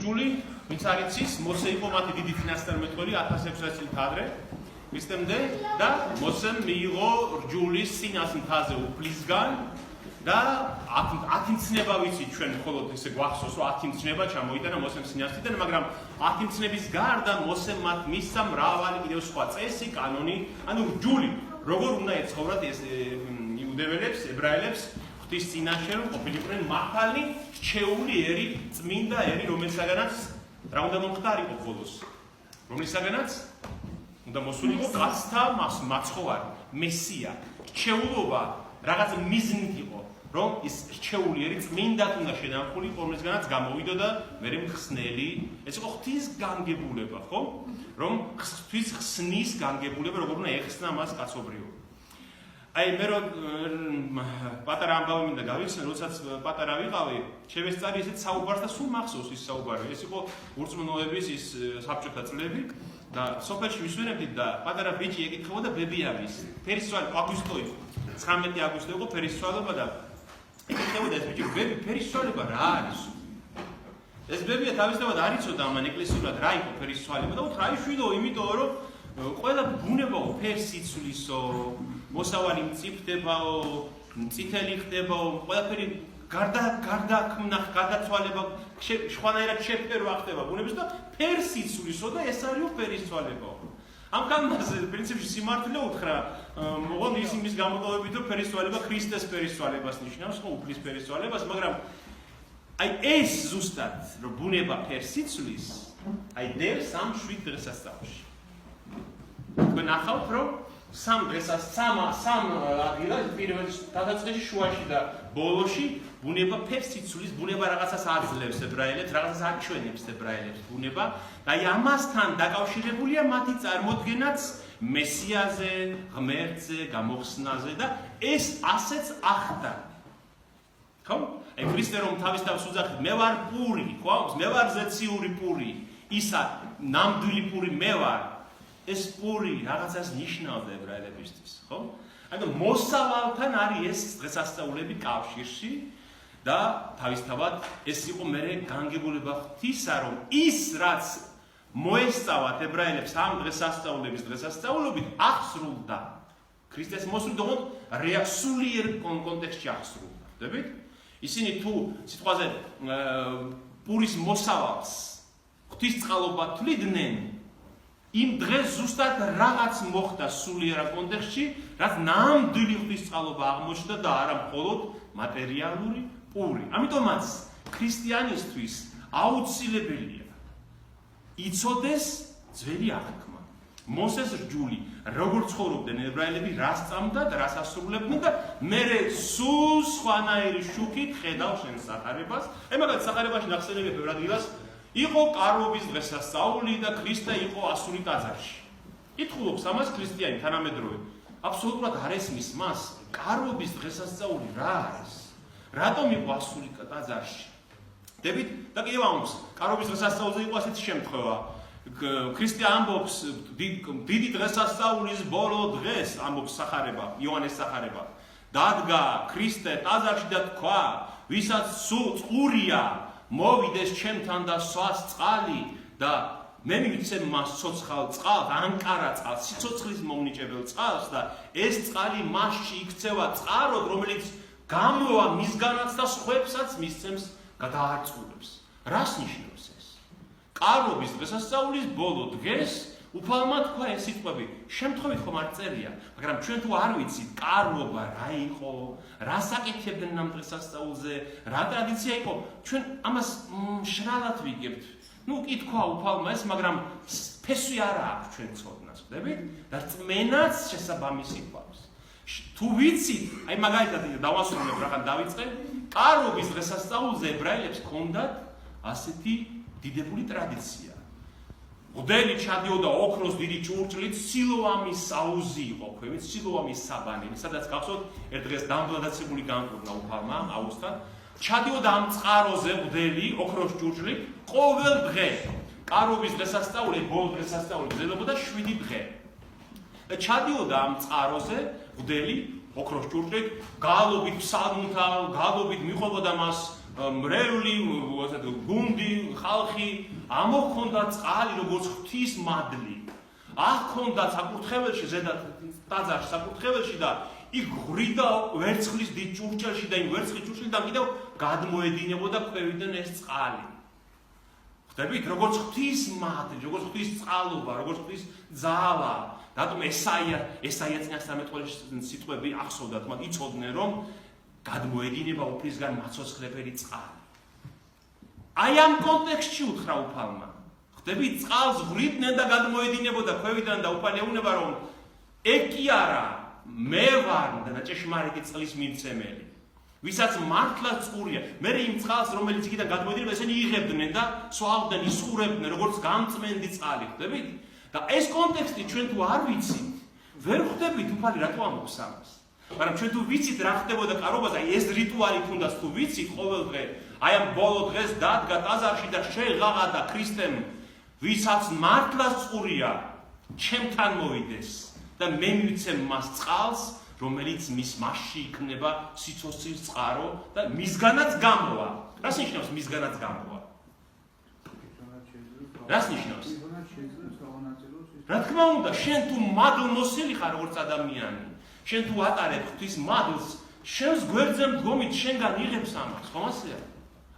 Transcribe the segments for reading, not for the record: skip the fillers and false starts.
ჯული, ვინც არ იცის, მოსე იყო მათი დიდი ფინანსტარმეტყველი 1600 წლით ადრე, მისდემდე და მოსემ მიიღო რჯულის წინას მთაზე უფლისგან და აქ მცნება ვიცით ჩვენ მხოლოდ ესე გვახსოვს რომ 10 მცნება ჩამოიტანა მოსემ სინასტიდან, მაგრამ 10 მცნების გარდა მოსემ მათ მისცა მრავალი კიდევ სხვა წესი, კანონი, ანუ რჯული როგორ უნდა ეცხოვრათ ეს იუდეველებს, ებრაელებს ღვთის წინაშე რომ ყოფილიყვნენ მართალი, რჩეული ერი, წმინდა ერი, რომელსაგანაც რა უნდა მომხდარიყო ბოლოს. რომლისაგანაც უნდა მოსულიყო კაცთა მაცხოვარი, მესია, რჩეულობა, რაღაც მიზნით იყო, რომ ის რჩეული ერი წმინდად უნდა შედანხულიყო, რომელსგანაც გამოვიდოდა მერე მხსნელი, ეს იყო ღვთის განგებულება, ხო? რომ ღვთის ხსნის განგებულება, როგორ უნდა ეხსნა მას კაცობრიობა. აი მე რომ პატარა ამბავი მინდა გავიხსენო, როდესაც პატარა ვიყავი, შევესწარი ესეთ საუბარს და სულ მახსოვს ის საუბარი. ეს იყო ურწმუნოების ის საბჭოთა წლები და სოფელში ვისვენებდით და პატარა ბიჭი ეკითხებოდა ბებიავის. ფერისცვალი აგვისტო იყო. 19 აგვისტო იყო ფერისცვალება და ეკითხებოდა ეს ბიჭი, ბები, ფერისცვალება რა არის? ეს ბებია თავისთავად არ იცოდა ამან ეკლესიურად რა იყო ფერისცვალება და უთხრა, აი შვიდო, იმიტომ რომ ყველა ბუნებაო ფერს იცვლისო, მოსავალი მწიფდებაო, წითელი ხდებაო, ყველაფერი გარდაცვალება, სხვანაირად შეფერვა ხდება ბუნების და ფერს იცვლისო და ეს არისო ფერისცვალებაო. ამ კანონზე პრინციპში სიმართლე უთხრა, მოყოლ ის იმის გამოტოვებით რომ ფერისცვალება ქრისტეს ფერისცვალებას ნიშნავს, ხო უფლის ფერისცვალებას, მაგრამ აი ეს ზუსტად რომ ბუნება ფერს იცვლის, აი დევს ამ 7 დღესასწაულში. თქვენ ახავთ რომ სამ ადგილას პირველი დასაწყისში შუაში და ბოლოში ბუნება ფერს იცვლის, ბუნება რაღაცას აძლევს ებრაელებს, რაღაცას აჩვენებს ებრაელებს ბუნება და აი ამასთან დაკავშირებულია მათი წარმოდგენაც მესიაზე, ღმერთზე, გამოხსნაზე და ეს ასეც ახდა. ხო? აი ქრისტე რომ თავის თავს უძახით, მე ვარ პური, ხო? მე ვარ ზეციური პური, ისა ნამდვილი პური მე ვარ. ეს პური რაღაცას ნიშნავდა ებრაელებისთვის, ხო? ანუ მოსავალთან არის ეს დღესასწაულები კავშირში და თავისთავად ეს იყო მერე განგებულება ღვთისა, რომ ის რაც მოესწავათ ებრაელებს ამ დღესასწაულების დღესასწაულობით აღსრულდა. ქრისტეს მოსვლით სულიერ კონტექსტში აღსრულდა. ხვდებით? ისინი თუ სიტყვაზე პურის მოსავალს ღვთისწყალობა თვლიდნენ, იმ დღეს ზუსტად რაღაც მოხდა სულიერ კონტექსტში, რაც ნამდვილი ღვთისწყალობა აღმოჩნდა და არა მხოლოდ მატერიალური პური. ამიტომაც ქრისტიანისთვის აუცილებელია იცოდეს ძველი აღთქმა. მოსეს რჯული, როგორ ცხოვრობდნენ ებრაელები, რა სწამდათ, რას ასრულებდნენ და მერე სულ სხვანაირი შუქით ხედავ შენ სახარებას. აი მაგალითად სახარებაში ნახსენებია ბევრ ადგილას იყო კარობის დღესასწაული და ქრისტე იყო ასული ტაძარში. ითხოვს ამას ქრისტიანი თანამედროვე. აბსოლუტურად არ ესმის მას, კარობის დღესასწაული რა არის? რატომ იყო ასული ტაძარში? დებით და კი ამბობს, კარობის დღესასწაულზე იყო ასეთი შემთხვევა. ქრისტე ამბობს დიდი დღესასწაულის ბოლო დღეს ამბობს სახარება, იოანეს სახარება. დადგა ქრისტე ტაძარში და თქვა, ვისაც წყურია მოვიდეს ჩემთან და სვას წყალი და მე მივიცემ მას ცოცხალ წყალს, ანკარა წყალს, სიცოცხლის მომნიჭებელ წყალს და ეს წყალი მასში იქცევა წყაროდ, რომელიც გამოვა მისგანაც და სხვებსაც მისცემს გადაარწყულებს. რას ნიშნავს ეს? კარობის დღესასწაულის ბოლო დღეს უფალმა თქვა ეს სიტყვები. შემთხვევით ხომ არ წერია, მაგრამ ჩვენ თუ არ ვიცით კარობა რა იყო, რა საკითხებდნენ ამ დღესასწაულზე, რა ტრადიცია იყო, ჩვენ ამას მშრალად ვიგებთ. ნუ კითხვა უფალმა ეს, მაგრამ ფესვი არ აქვს ჩვენ ცოდნას, ხვდებით? და რწმენაც შესაბამისი გვაქვს. თუ ვიცით, აი მაგალითად დავასრულებ რაღაც დავიწყე, კარობის დღესასწაულზე ებრაელებს ჰქონდათ ასეთი დიდებული ტრადიცია. მღვდელი ჩადიოდა ოქროს დიდი ჭურჭლით, სილოამის აუზი იყო ქვევით, სილოამის საბანელი, სადაც გახსოვთ ერთ დღეს დამბლადაცებული განკურნა უფალმა აუზთან. ჩადიოდა ამ წყაროზე მღვდელი ოქროს ჭურჭლით ყოველ დღე. კარობის დღესასწაული, ბოლო დღესასწაული გრძელდებოდა 7 დღე. და ჩადიოდა ამ წყაროზე მღვდელი ოქროს ჭურჭლით, გალობით ფსალმუნთან, გალობით მიყვებოდა მას მრევლი, გუნდი, ხალხი, ამოქონდა წყალი, როგორც ღვთის მადლი. აქ საკურთხეველში, ზედა ტაძარში, საკურთხეველში და იქ ღვრიდა ვერცხლის დიდ ჭურჭელში და იმ ვერცხლის ჭურჭელიდან კიდევ გადმოედინებოდა ქვევიდან ეს წყალი. ხვდებით, როგორც ღვთის მადლი, როგორც ღვთის წყალობა, როგორც ღვთის ძალა. რატომ ესაია წინასწარმეტყველის სიტყვები ახსოვდათ, მათ იცოდნენ, რომ გადმოედინება უფლისგან მაცოცხლებელი წყალი. აი ამ კონტექსტში უთხრა უფალმა. ხვდებით, წყალს ღვრიდნენ და გადმოედინებოდა ქვევიდან და უფალი ეუბნება, რომ ეგ კი არა, მე ვარ და ჭეშმარიტი წყლის მიმცემელი. ვისაც მართლა წყურია, მე იმ წყალს, რომელიც იქიდან გადმოედინება, ესენი იღებდნენ და სვავდნენ, ისხურებდნენ, როგორც გამწმენდი წყალი, ხვდებით? და ეს კონტექსტი ჩვენ თუ არ ვიცით, ვერ ხვდებით უფალი რატო ამბობს ამას. მაგრამ ჩვენ თუ ვიცით რა ხდებოდა კარობაზე, აი ეს რიტუალი თუნდაც თუ ვიცით ყოველ დღე, აი ამ ბოლო დღეს დადგა ტაძარში და შეღაღადა ქრისტემ, ვისაც მართლა წყურია, ჩემთან მოვიდეს და მე მივიცემ მას წყალს, რომელიც მის მასში იქნება სიცოცხლის წყარო და მისგანაც გამოვა. რას ნიშნავს მისგანაც გამოვა? რას ნიშნავს? რა თქმა უნდა, შენ თუ მადლმოსილი ხარ როგორც ადამიანი, შენ თუ ატარებ ღვთის მადლს, შენს გვერდზე მდგომით შენგან იღებს ამას, ხომ ასეა?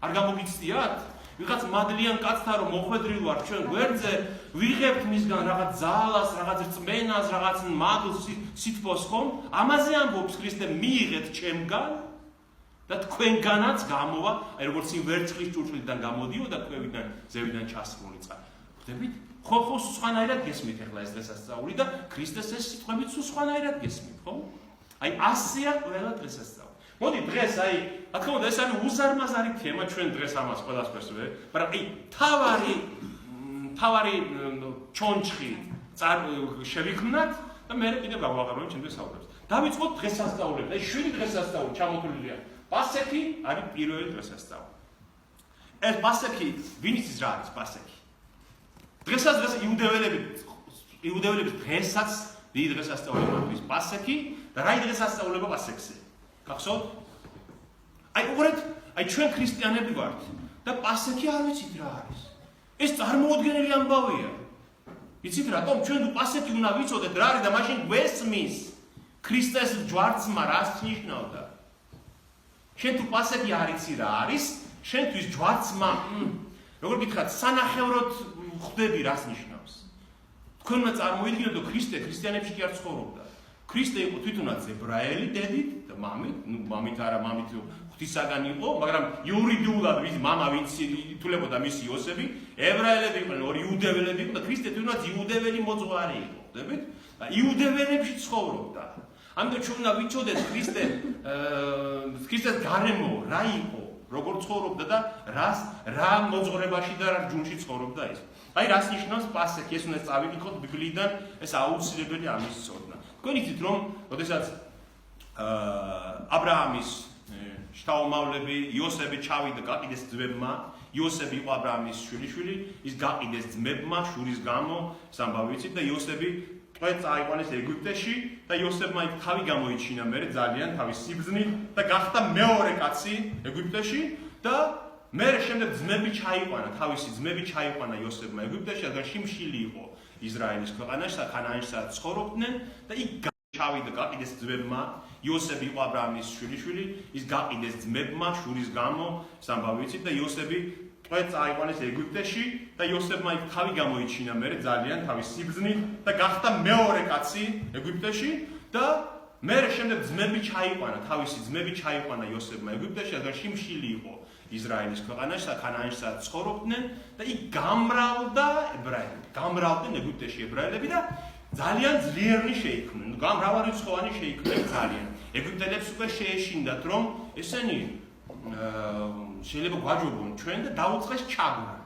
არ გამოგიცდიათ? ვიღაც მადლიან კაცთან რომ მოხვედრილ ვარ ჩვენ გვერდზე, ვიღებთ მისგან რაღაც ძალას, რაღაც რწმენას, რაღაც მადლს, სითბოს, ხომ? ამაზე ამბობს ქრისტე, მიიღეთ ჩემგან და თქვენგანაც გამოვა, აი როგორც იმ ვერცხლის ჭურჭლიდან გამოდიოდა ქვევიდან, ზევიდან ჩასრული წყალი. ხვდებით? ხო სხვანაირად გესმით ახლა ეს დღესასწაული და ქრისტეს ეს სიტყვებით სხვანაირად გესმით, ხო? აი ასეა ყველა დღესასწაული. მოდი დღეს აი, რა თქმა უნდა, ეს არის უზარმაზარი თემა ჩვენ დღეს ამას ყველასფერს მაგრამ აი თავარი ჩონჩხი შევიქმნათ და მე კიდევ გავაღებავ ჩემთვის საუბრებს. დავიწყოთ დღესასწაულები. აი 7 დღესასწაული ჩამოთვლილია. პასექი არის პირველი დღესასწაული. ეს პასექი ვინიცის რა არის პასექი? დღესაც იუდეველების დღესაც დიდი დღესასწაული არის პასექი და რა დღესასწაულება პასექზე. გახსოვთ? აი უყურეთ, აი ჩვენ ქრისტიანები ვართ და პასექი არ ვიცით რა არის. ეს წარმოუდგენელი ამბავია. იცით რატომ? ჩვენ თუ პასექი უნდა ვიცოდეთ რა არის და მაშინ გვესმის ქრისტეს ჯვარცმა რას ნიშნავდა. შენ თუ პასექი არ იცი რა არის, შენთვის ჯვარცმა როგორ გითხრათ, სანახევროდ ხვდები რას ნიშნავს. თქვენ უნდა წარმოიდგინოთ, რომ ქრისტიანებში კი არ ცხოვრობდა. ქრისტე იყო თვითონაც ებრაელი დედით და მამით, მამით არა, მამით ღვთისაგან იყო, მაგრამ იურიდიულად ვის მამა ვინც ითვლებოდა მისი იოსები, ებრაელები იყვნენ, ორი იუდეველები იყო და ქრისტე თვითონაც იუდეველი მოძღვარი იყო, ხვდებით? და იუდეველებში ცხოვრობდა. ამიტომ ჩვენ უნდა ვიცოდეთ ქრისტეს გარემო რა იყო, როგორ ცხოვრობდა და რა მოძღვრებაში და რა ჯუნში ცხოვრობდა ის. აი რას ნიშნავს პასექი, ეს უნდა წავიკითხოთ ბიბლიიდან, ეს აუცილებელი ამის ცოდნა. თქვენ იცით რომ, როდესაც აბრაამის შთაომავლები იოსები ჩავიდა გაყიდეს ძმებმა, იოსები იყო აბრაამის შვილიშვილი, ის გაყიდეს ძმებმა შურის გამო, ეს ამბავი იცით და იოსები ტყვედ წაიყვანეს ეგვიპტეში და იოსებმა იქ თავი გამოიჩინა მერე ძალიან თავის სიბრძნით და გახდა მეორე კაცი ეგვიპტეში და მერე შემდეგ ძმები ჩაიყვანა, თავისი ძმები ჩაიყვანა იოსებმა ეგვიპტეში, რადგან შიმშილი იყო ისრაელის ქვეყანაში და ქანაანში ცხოვრობდნენ და იქ ჩავიდა გაყიდეს ძმებმა, იოსები იყო აბრაამის შვილიშვილი, ის გაყიდეს ძმებმა შურის გამო, ეს ამბავი იცით და იოსები ტყვედ წაიყვანეს ეგვიპტეში და იოსებმა იქ თავი გამოიჩინა მერე ძალიან თავის სიბრძნით და გახდა მეორე კაცი ეგვიპტეში და მერე შემდეგ ძმები ჩაიყვანა, თავისი ძმები ჩაიყვანა იოსებმა ეგვიპტეში, რადგან შიმშილი იყო ისრაელის ქვეყანაში და ქანაანში ცხოვრობდნენ და იქ გამრავლდა ებრაელები. გამრავლდნენ ეგვიპტეში ებრაელები და ძალიან ძლიერნი შეიქმნენ. მრავალრიცხოვანი შეიქმნენ ძალიან. ეგვიპტელებს უკვე შეეშინდათ, რომ ესენი შეიძლება გვაჯობონ ჩვენ და დაუწყეს ჩაგვრა.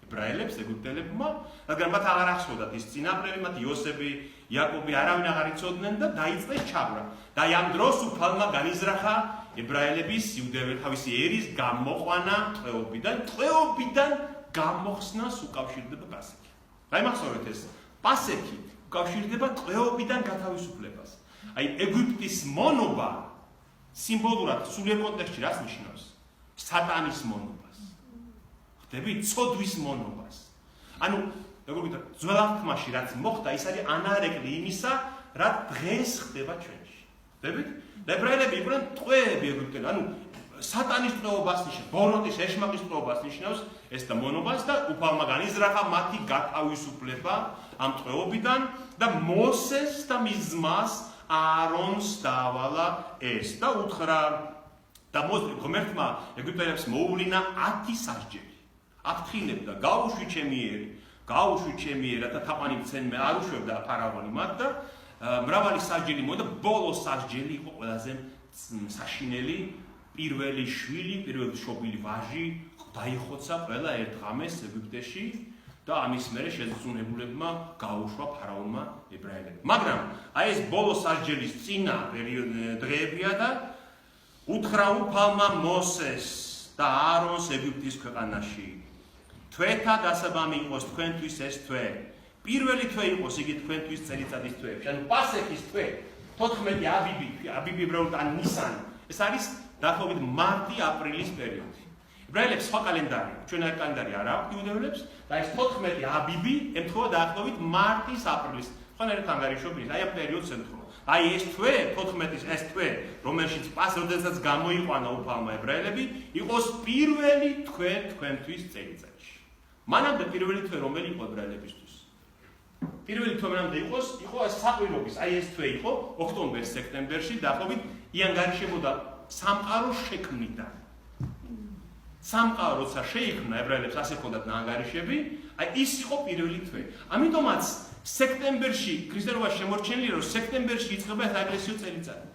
ებრაელებს, ეგვიპტელებმა, რადგან მათ აღარ ახსოვდათ ის წინაპრები, მათ იოსები, იაკობი არავინ აღარ იცოდნენ და დაიწყეს ჩაგვრა. და ამ დროს უფალმა განიზრახა ებრაელების თავისი ერის გამოყვანა ტყვეობიდან გამოხსნას უკავშირდება პასექი. აი მახსოვრეთ ეს პასექი უკავშირდება ტყვეობიდან გათავისუფლებას. აი ეგვიპტის მონობა სიმბოლურად სულიერ კონტექსტში რას ნიშნავს? სატანის მონობას. ხდები ცოდვის მონობას. ანუ როგორ ვიტყვი, ძველ აღთქმაში რაც მოხდა, ის არის ანარეკლი იმისა, რა დღეს ხდება ჩვენში. ხდებით? ებრაელები იყვნენ ტყვეები ეგვიპტელი, ანუ სატანის ტყვეობას ნიშნავს, ბოროტის, ეშმაკის ტყვეობას ნიშნავს ეს და მონობას და უფალმა განიზრახა მათი გათავისუფლება ამ ტყვეობიდან და მოსეს და მის ძმას აარონს დაავალა ეს და უთხრა და ღმერთმა ეგვიპტელებს მოუვლინა 10 სასჯელი. აფრთხილებდა გაუშვი ჩემი ერა და თაყვანი მცენმე არ უშვებდა ფარავანი მათ და მრავალი სასჯელი მოდა ბოლო სასჯელი იყო ყველაზე საშინელი პირველი შვილი, პირველი შობილი ვაჟი დაიხოცა ყველა ერთ ღამეს ეგვიპტეში და ამის მერე შეზღუდულებმა გაუშვა ფარავონმა ებრაელებმა. მაგრამ აი ეს ბოლო სასჯელის წინა დღეებია და უთხრა უფალმა მოსეს და აარონს ეგვიპტის ქვეყანაში. თვეთა დასაბამი იყოს თქვენთვის ეს თვე. პირველი თვე იყოს იგი თქვენთვის წელიწადის თვეებში. ანუ პასეხის თვე 14 აბიბი ებრაულად ან ნისანი. ეს არის დაახლოებით მარტი-აპრილის პერიოდი. ებრაელებს სხვა კალენდარი, ჩვენი კალენდარი არ აქვს იუდეველებს და ეს 14 აბიბი ემთხვევა დაახლოებით მარტის-აპრილის. ხანერთ ანგარიშობილის, აი ამ პერიოდს ემთხვევა. აი ეს თვე, 14-ის ეს თვე, რომელშიც როდესაც გამოიყვანა უფალმა ებრაელები, იყოს პირველი თვე თქვენთვის წელიწადში. მანამდე პირველი თვე რომელი იყო ებრაელებისთვის? პირველი თვე მანამდე იყო ეს საყვირობის, აი ეს თვე იყო ოქტომბერში, სექტემბერში, დაახლოებით იანგარიშებოდა სამყაროს შექმნიდან. სამყარო როცა შეიქმნა ებრაელებს ასე ჰქონდათ ანგარიშები, აი ის იყო პირველი თვე. ამიტომაც სექტემბერში ქრისტიანობაში შემორჩენილი რომ სექტემბერში იწყება საეკლესიო წელიწადი.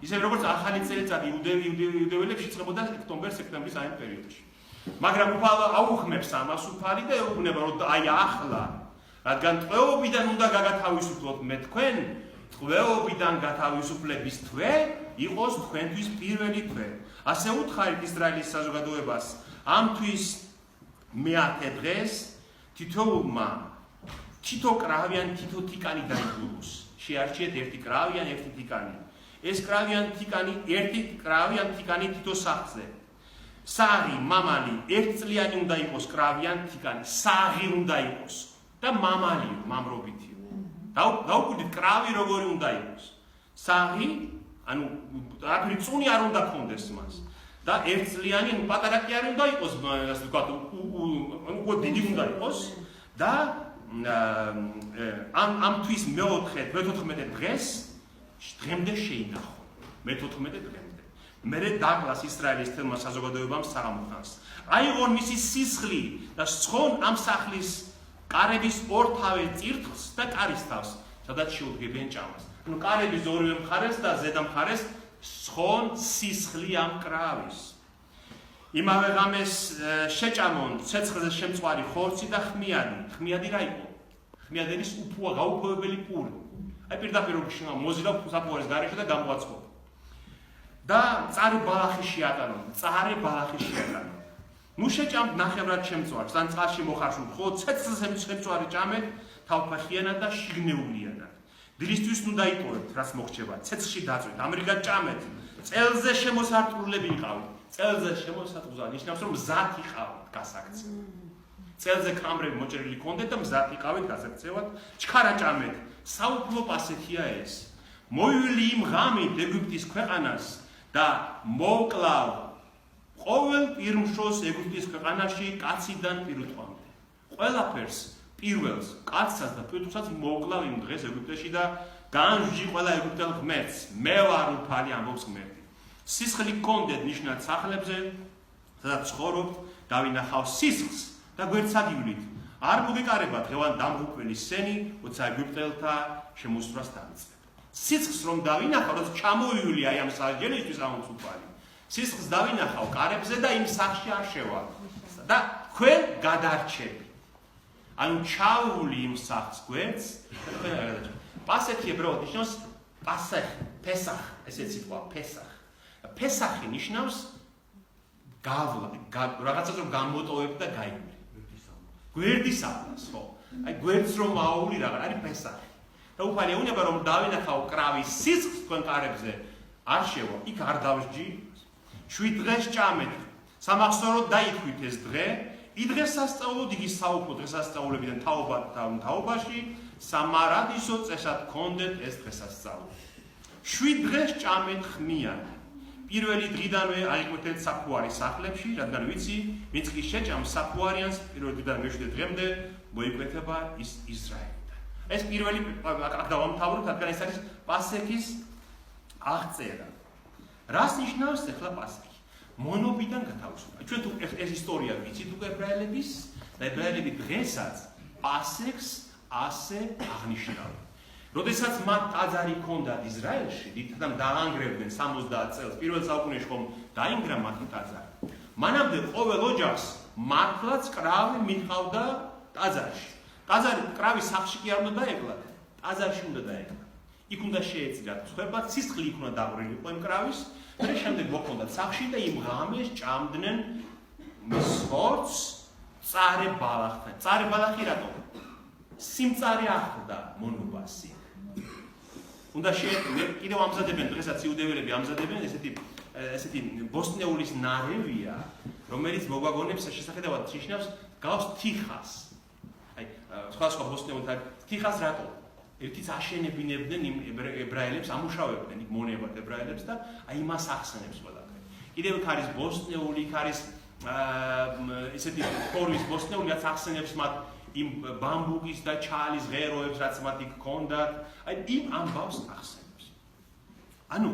ისე როგორც ახალი წელიწადი იუდეველებში იწყებოდა ოქტომბერ-სექტემბრის ამ პერიოდში. მაგრამ უფალმა აუხმებს ამას უფალი და ეუბნება რომ აი ახლა რადგან ტყვეობიდან უნდა გაგათავისუფლოთ მე თქვენ, ტყვეობიდან გათავისუფლების თვე იყოს თქვენთვის პირველი თვე. ასე უთხარით ისრაელის საზოგადოებას ამ თვის მე-10 დღეს თითოეულმა თითო კრავიან თითო თიკანი დაიბრუნოს. შეარჩიეთ ერთი კრავიან ერთი თიკანი. ეს კრავიან თიკანი თითო სახლზე. საღი, მამალი, ერთწლიანი უნდა იყოს კრავიან თიკანი, საღი უნდა იყოს და მამალი, მამრობითი. დაუკვირდით კრავი როგორი უნდა იყოს. საღი, ანუ რაფერი წუნი არ უნდა ქონდეს მას. და ერთწლიანი, პატარა კი არ უნდა იყოს, ასე ვთქვათ, უკვე დიდი უნდა იყოს და ამ თვის მე-14 დღეს დღემდე შეინახო. მე-14 დღემდე. მერე დაგლას ისრაელის თელმა საზოგადოებამ საღამოთანს. აიღონ მისი სისხლი და სცხონ ამ სახლის კარების ორთავე წირთხლს და კარის თავს, სადაც შეუდგებიან ჭამას. ანუ კარების ორივე მხარეს და ზედა მხარეს სცხონ სისხლი ამ კრავის. იმავე ღამეს შეჭამონ ცეცხლზე შემწვარი ხორცი და ხმიადი რა იყო? ხმიადენის უფუა გაუფოვებელი პური. აი პირდაპირ მოზიდა საფუარის გარეშე და გამოაცხობა. და წარე ბალახი შეატანონ. ნუ შეჭამთ ნახევრად შემწვარს, ან წყალში მოხარშულ, ხო ცეცხლზე შემწვარი ჭამეთ, თავფეხიანად და შიგნეულიანად. დილისთვის ნუ დაიტოვებთ, რაც მოხდება, ცეცხლში დაწვით, ამრიგად ჭამეთ. წელზე შემოსარტყმლები იყავით. წელზე შემოსარტყმლა ნიშნავს, რომ მზად იყავით გასაქცევად. წელზე კამრები მოჭერილი ქონდეთ და მზად იყავით გასაქცევად. ჩქარა ჭამეთ. საუფლო პასეხია ეს. მოივილი იმ ღამით ეგვიპტის ქვეყანას და მოკლავ ყოველ პირმშოს ეგვიპტის ქვეყანაში კაციდან პირუტყვამდე. ყველაფერს პირველს კაცსაც და პირუტყვსაც მოკლავ იმ დღეს ეგვიპტეში და განსჯი ყველა ეგვიპტელ ღმერთს. მე ვარ უფალი ამბობს ღმერთი. სისხლი გქონდეთ ნიშნად სახლებზე, სადაც ცხოვრობთ, დავინახავ სისხლს და გვერდსაგივლით. არ მოგეკარება დღევანდ დამღუპველი სენი, როცა ეგვიპტელთა შემოსვლას დავიწყებ. სისხლს რომ დავინახავ, როცა ჩამოვივლი აი ამ სასჯელისთვის ამბობს უფალი. სისხლს დავინახავ კარებზე და იმ სახლში არ შევა და თქვენ გადარჩები. ანუ ჩავული იმ სახლს გვერდს და თქვენ გადარჩები. პასეხი ებრაულად ნიშნავს პესახ, ესეც სიტყვა პესახ. პესახი ნიშნავს გავლა, რაღაცას რომ გამოტოვებ და გაივლი. გვერდის ახლოს, ხო? აი გვერდს რომ აუვლი რაღაც არის პესახი. და უფალი ეუბნება რომ დავინახავ კრავის სისხლს თქვენ კარებზე არ შევა, იქ არ დავსჯი. 7 დღეს ჭამეთ. სამახსოვროდ დაითქვით ეს დღე, იდღესასწაულოდ იგი საუფლო დღესასწაულებიდან თაობაში, სამარადისო წესად გქონდეთ ეს დღესასწაული. 7 დღეს ჭამეთ ხმიან. პირველი დღიდანვე აიყვეთეთ საფუარი სახლებში, რადგან ვიცი, ვინც კი შეჭამს საფუარიანს, პირველი დღიდან მე-7 დღემდე მოიკვეთება ის ისრაელიდან. ეს პირველი აქ დავამთავროთ, რადგან ეს არის პასექის აღწერა. რას ნიშნავს ახლა პასექი? მონობიდან გათავისუფლება. ჩვენ თუ ეს ისტორია ვიცით უკვე ებრაელების და ებრაელები დღესაც პასექს ასე აღნიშნავენ. როდესაც მათ ტაძარი ჰქონდათ ისრაელში, დიდთან დაანგრევდნენ 70 წელს, პირველ საუკუნეში ხომ დაინგრა მათი ტაძარი. მანამდე ყოველ ოჯახს მართლაც კრავი მიჰყავდა ტაძარში. ტაძარი კრავი სახლში კი არ უნდა დაეკლა, ტაძარში უნდა დაეკლა. იქ უნდა შეეწირათ ცხება, სისხლი იქ უნდა დავრილი იყო იმ კრავის, და შემდეგ მოხონდათ სახლში და იმ ღამეს ჭამდნენ მის ხორცს წარე ბალახთან. წარე ბალახი რატო? სიმწარე ახლდა მონობას. უნდა კიდევ ამზადებენ, დღესაც იუდეველები ამზადებენ ესეთი ბოსტნეულის ნარევია, რომელიც მოგვაგონებს შესახედავად ნიშნავს გავს თიხას. აი, სხვა ბოსტნეულთა თიხას რატო? ერთიც აშენებინებდნენ იმ ებრაელებს, ამუშავებდნენ იქ მონებად ებრაელებს და აი იმას ახსენებს ყველაფერი. კიდევ იქ არის ბოსტნეული, იქ არის ესეთი ფორმის ბოსტნეული, რაც ახსენებს მათ იმ ბამბუკის და ჩალის ღეროებს, რაც მათ იქ ჰქონდათ, აი იმ ამბავს ახსენებს. ანუ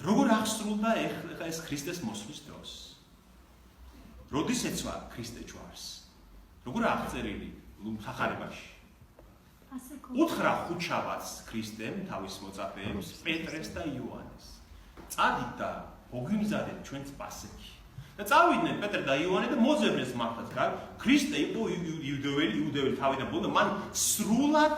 როგორ აღსრულდა ეს ქრისტეს მოსვლის დროს? როდის ეცვა ქრისტე ჯვარს? როგორ აღწერილი სახარებაში? უთხრა ხუთშაბათს ქრისტემ თავის მოწაფეებს, პეტრეს და იოანეს. წადით და მოგიმზადეთ ჩვენს პასექი. და წავიდნენ პეტრე და იოანე და მოძებნეს მართლაც ქრისტე იყო იუდეველი თავიდან ბოლომდე, მან სრულად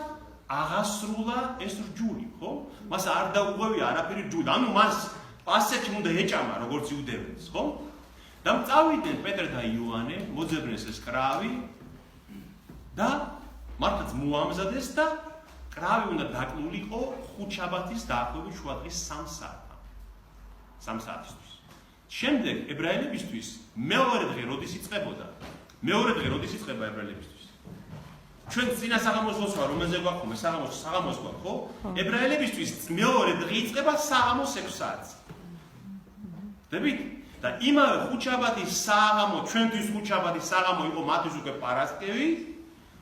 აღასრულა ეს რჯული, ხო? მას არ დაუღვევია არაფერი რჯული. ანუ მას პასექი უნდა ეჭამა როგორც იუდეველს, ხო? და წავიდნენ პეტრე და იოანე, მოძებნეს ეს კრავი და მართლაც მოამზადეს და კრავი უნდა დაკლულიყო ხუთშაბათის დაახლოებით შუადღის 3 საათამდე. 3 საათისთვის. შემდეგ ებრაელებისთვის მეორე დღე როდის იწყებოდა? მეორე დღე როდის იწყება ებრაელებისთვის? ჩვენ წინა საღამოს ვარ, რომელზე გვაქვს საღამოს გვაქვს, ხო? ებრაელებისთვის მეორე დღე იწყება საღამოს 6 საათზე. დებით? და იმავე ხუთშაბათის საღამო, ჩვენთვის ხუთშაბათის საღამო იყო მათთვის უკვე პარასკევი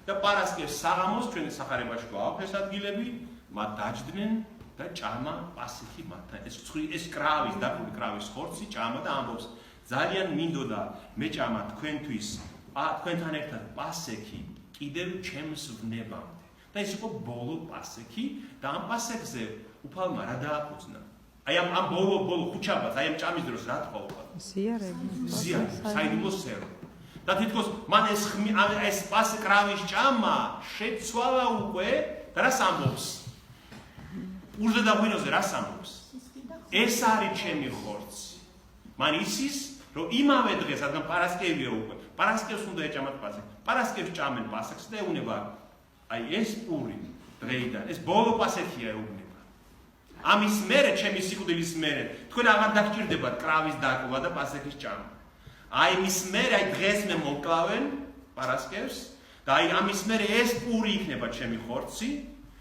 და პარასკევს საღამოს ჩვენ სახარებაში გვაქვს ეს ადგილები, მათ დაჯდნენ და ჭამა პასექი მათთან. ეს კრავის დაკლული კრავის ხორცი ჭამა და ამბობს ძალიან მინდოდა მეჭამა თქვენთვის, თქვენთან ერთად პასექი კიდევ ჩემს ვნებამდე. და ეს იყო ბოლო პასექი და ამ პასექზე უფალმა რა დააფუძნა? აი ამ ბოლო ხუთშაბათს, აი ამ ჭამის დროს რა თქვა უფალმა? ზიარება, საიდუმლო სერო. და თითქოს მან ეს პასკრავის ჭამა შეცვალა უკვე და რას ამბობს? ურზე და ღვინოზე რას ამბობს? ეს არის ჩემი ხორცი. მან იცის, რომ იმავე დღეს, რადგან პარასკევია უკვე, პარასკევს უნდა ეჭამათ პასექს. პარასკევს ჭამენ პასექს და ეუბნება, აი ეს პური დღეიდან, ეს ბოლო პასექია ეუბნება. ამის მერე, ჩემი სიკვდილის მერე, თქვენ აღარ დაგჭირდებათ კრავის დაკლა და პასექის ჭამა. აი მის მერე, აი დღეს მე მომკლავენ პარასკევს და აი ამის მერე ეს პური იქნება ჩემი ხორცი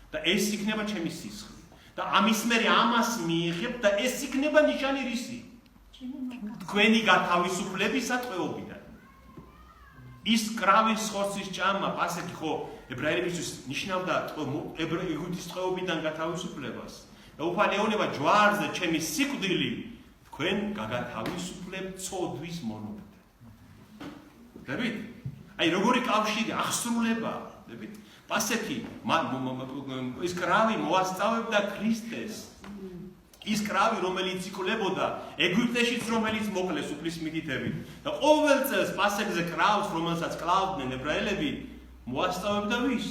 და ეს იქნება ჩემი სისხლი. და ამის მერე ამას მიიღებ და ეს იქნება ნიშანი რისი? თქვენი გათავისუფლებისა ტყვეობიდან. ის კრავის ხორცის ჭამა პასექი ხო ებრაელებისთვის ნიშნავდა ეგვიპტის ტყვეობიდან გათავისუფლებას. და უფალი ეუბნება ჯვარზე ჩემი სიკვდილი თქვენ გაგათავისუფლებთ წოდვის მონობიდან. დებით? აი როგორი კავშირი აღსრულება, დებით? პასექი ის კრავი მოასწავებდა ქრისტეს. ის კრავი რომელიც იკლებოდა ეგვიპტეშიც რომელიც მოკლეს უფლის მითითებით და ყოველ წელს პასექზე კრავს რომელსაც კლავდნენ ებრაელები მოასწავებდა ვის?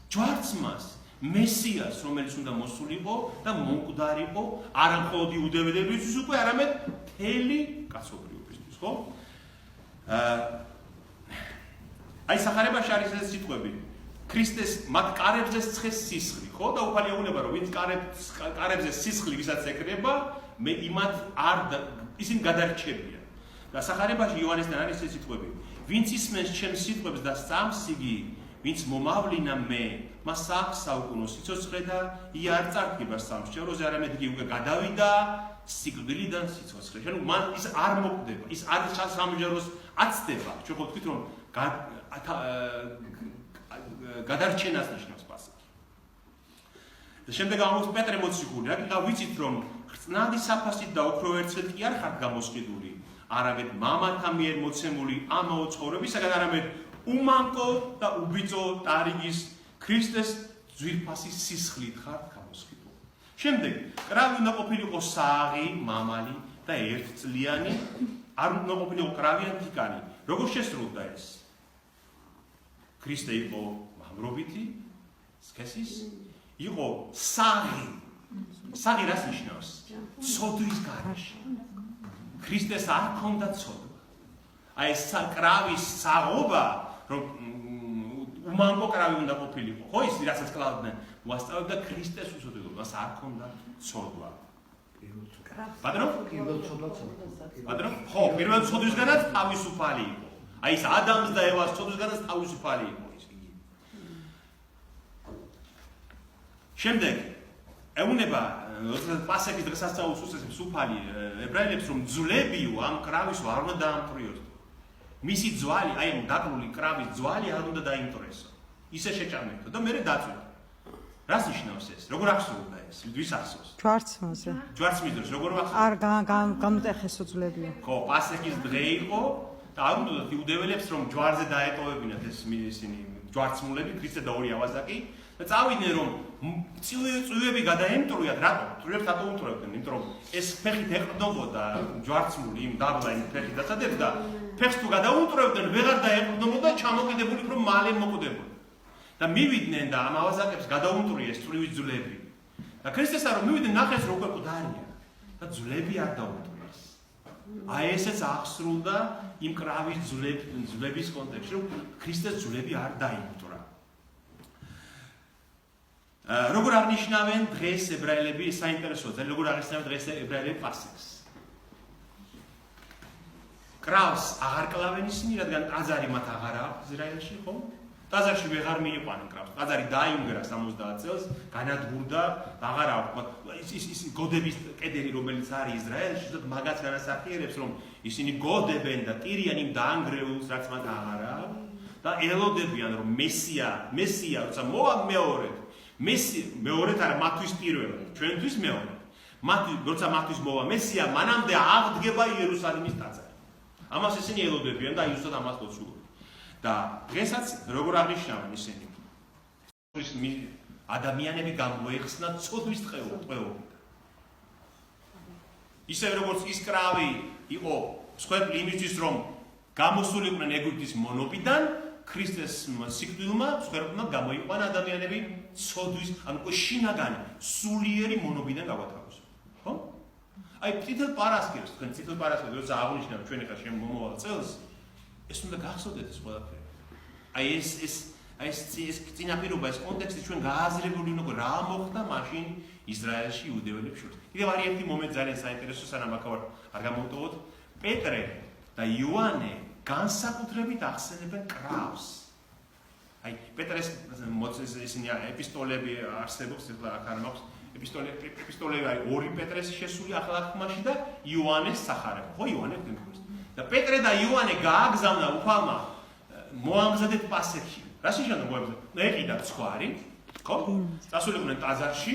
ჯვარცმას. მესიას, რომელიც უნდა მოსულიყო და მომკვდარიყო არა მხოლოდ იუდეველებისთვის უკვე, არამედ მთელი კაცობრიობისთვის, ხო? აი სახარებაში არის ეს სიტყვები. ქრისტეს მათ კარებზე ცხეს სისხლი, ხო? და უფალი ეუბნება, რომ ვინც კარებზე სისხლი ვისაც ეკრება, მე იმათ ისინი გადარჩებიან. და სახარებაში იოანესთან არის ეს სიტყვები. ვინც ისმენს ჩემს სიტყვებს და სწამს იგი, ვინც მომავლინა მე, მას აქვს საუკუნო სიცოცხლე და ია არ წარდგება სამსჯავროზე, არამედ იგი უკვე გადავიდა სიკვდილიდან სიცოცხლეში. ანუ მან ის არ მოკვდება, ის არ სამსჯავროს აცდება. ჩვენ ვთქვით, რომ გადარჩენას ნიშნავს პასუხი. და შემდეგ ამბობს პეტრე მოციქული, რა ვიცით რომ ხრწნადი საფასით და ოქრო ერთად კი არ ხართ გამოსყიდული, არამედ მამათა მიერ მოცემული ამაო ცხოვრებისაგან, არამედ უმანკო და უბიწო ტარიგის ქრისტეს ძვირფასის სისხლით ხართ გამოსყიდული. შემდეგ კრავი უნდა ყოფილიყო სააღი, მამალი და ერთწლიანი, არ უნდა ყოფილიყო კრავი ან თიკანი. როგორ შესრულდა ეს? ქრისტე იყო მამრობითი, სქესის, იყო საღი. საღი რას ნიშნავს? ცოდვის გარეშე. ქრისტეს არ ჰქონდა ცოდვა. აი ეს კრავის საღობა, რომ უმანკო კრავი უნდა ყოფილიყო. ხო ის რასაც კლავდნენ, უასწავებდა ქრისტეს უსწოდებლობას, მას არ ჰქონდა ცოდვა. ბატონო? ბატონო? ხო, პირველ ცოდვისგანაც თავისუფალი იყო. აი ეს ადამს და ევას ცოდვისგანაც თავისუფალი იყო ის იგი. შემდეგ ეუბნება პასექის დღესასწაულის უსწრებს უფალი ებრაელებს, რომ ძვლებიო ამ კრავისო არ უნდა დაამტვრიოს. მისი ძვალი, აი ამ დაკრული კრავის ძვალი არ უნდა დაიმტვრიესო. ისე შეჭამეთო და მერე დაწვეთ. რას ნიშნავს ეს? როგორ ახსოვდა ეს? ვის ახსოვს? ჯვარცმაზე. ჯვარცმის დროს როგორ ახსოვს? არ გამუტეხესო ძლებია. ხო, პასექის დღე იყო და არ უნდა იუდეველებს რომ ჯვარზე დაეტოვებინათ ეს ისინი ჯვარცმულები, ქრისტე და ორი ავაზაკი და წავიდნენ რომ წვივები გადაემტვრიათ, რატო? წვივებს რატო უმტვრევდნენ? იმიტომ რომ ეს ფეხით ეყრდნობოდა ჯვარცმული იმ დაბლა იმ ფეხით დაცადებს და ფეხს თუ გადაუმტვრევდნენ, ვეღარ დაეყრდნობოდა ჩამოკიდებული უფრო მალე მოკვდებოდა. და მივიდნენ და ამ ავაზაკებს გადაუმტვრიეს წვივის ძვლები. და ქრისტესა რომ მივიდნენ ნახეს რომ უკვე ყდარია და ძვლები არ დაუმტვრიეს. აი ესეც აღსრულდა იმ კრავის ძვლების კონტექსტში, რომ ქრისტეს ძვლები არ დაიმტვრა. როგორ აღნიშნავენ დღეს ებრაელები, საინტერესოა, როგორ აღნიშნავენ დღეს ებრაელები პასექს. კრავს აღარ კლავენ ისინი, რადგან ტაძარი მათ აღარ აქვს ისრაელში, ხო? ტაძარში ვეღარ მიიყვანენ კრავს. ტაძარი დაინგრა 70 წელს, განადგურდა, აღარ აქვს ის გოდების კედელი, რომელიც არის ისრაელში, ზოგ მაგაც განასახიერებს, რომ ისინი გოდებენ და ტირიან იმ დაანგრეულს, რაც მათ აღარ აქვს და ელოდებიან, რომ მესია, როცა მოვა მეორედ მეორედ არა მათთვის პირველად, ჩვენთვის მეორედ. როცა მათთვის მოვა მესია, მანამდე აღდგება იერუსალიმის ტაძარი. ამას ისინი ელოდებიან და იუსტად ამას ლოცულობენ. და დღესაც როგორ აღნიშნავენ ისინი? ადამიანები გამოეხსნა ცოდვის ტყვეობით. ისე როგორც ის კრავი იყო მსხვერპლი იმისთვის, რომ გამოსულიყვნენ ეგვიპტის მონოპიდან, ქრისტეს სიკვდილმა მსხვერპლმა გამოიყვანა ადამიანები ცოდვის, ანუ შინაგანი, სულიერი მონოპიდან გაგვათავისუფლეს. ხო? აი წითელ პარასკევს, თქვენ წითელ პარასკევს როცა აღნიშნავთ ჩვენ ახლა შენ მომავალ წელს, ეს უნდა გახსოვდეთ ეს ყველაფერი. აი ეს წინაპირობა, ეს კონტექსტი ჩვენ გააზრებული უნდა რა მოხდა მაშინ ისრაელში იუდეველებს შორის. კიდევ არის ერთი მომენტი ძალიან საინტერესო, სანამ აქ არ გამოვტოვოთ. პეტრე და იოანე განსაკუთრებით ახსენებენ კრავს. აი პეტრეს ისინი ეპისტოლები არსებობს, ახლა აქ არ მაქვს ეპისტოლები არის 2 პეტრეს შესული ახლა ხმაში და იოანეს სახარება. ხო იოანე გქონდეს. და პეტრე და იოანე გააგზავნა უფალმა მოამზადეთ პასექში. რას ნიშნავდა მოამზადეთ? ეყიდა ცხვარი, ხო? წასულიყვნენ ტაძარში,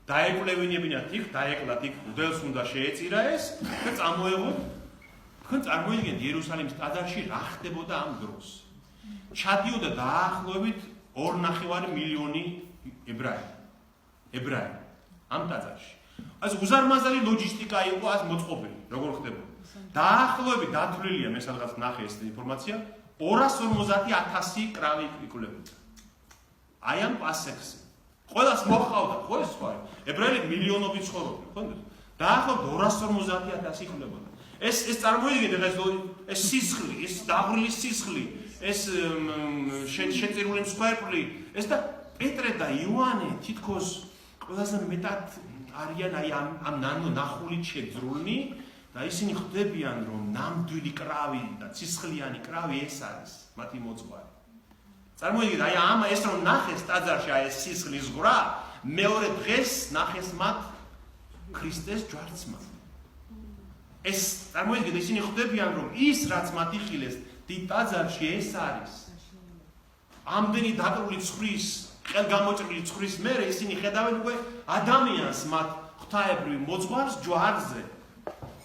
დაეკვლევინებინათ იქ, დაეკლათ იქ, უდელს უნდა შეეწირა ეს და წამოეღოთ. თქვენ წარმოიდგინეთ იერუსალიმის ტაძარში რა ხდებოდა ამ დროს. ჩადიოდა დაახლოებით 2.5 მილიონი ებრაელი ამ ტაძარში. ასე უზარმაზარი ლოჯისტიკა იყო ამ მოწყობილი, როგორ ხდებოდა. დაახლოებით დათვლილია, მე სადღაც ნახე ეს ინფორმაცია, 250,000 კრავი იკლებოდა. აი ამ პასექზე. ყველას მოჰყავდა, ხო ეს სხვა. ებრაელები მილიონობით ცხოვრობდნენ, ხო? დაახლოებით 250,000 იკლებოდა. ეს წარმოიდგინეთ ეს სისხლი, ეს დაღვრილი სისხლი, ეს შეწირული მსხვერპლი, ეს და პეტრე და იოანე თითქოს ყველაზე მეტად არიან აი ამ ნახულით შეძრულნი და ისინი ხვდებიან, რომ ნამდვილი კრავი და ცისხლიანი კრავი ეს არის მათი მოძღვარი. წარმოიდგინეთ, აი ეს რომ ნახეს ტაძარში აი ეს სისხლის ზღვრა, მეორე დღეს ნახეს მათ ქრისტეს ჯვარცმა. ეს წარმოიდგინეთ, ისინი ხვდებიან, რომ ის რაც მათ იხილეს დიდ ტაძარში ეს არის. ამდენი დაკრული ცხვრის, ხელგამოჭრილი ცხვრის მერე ისინი ხედავენ უკვე ადამიანს მათ ღვთაებრივ მოძღვარს ჯვარზე.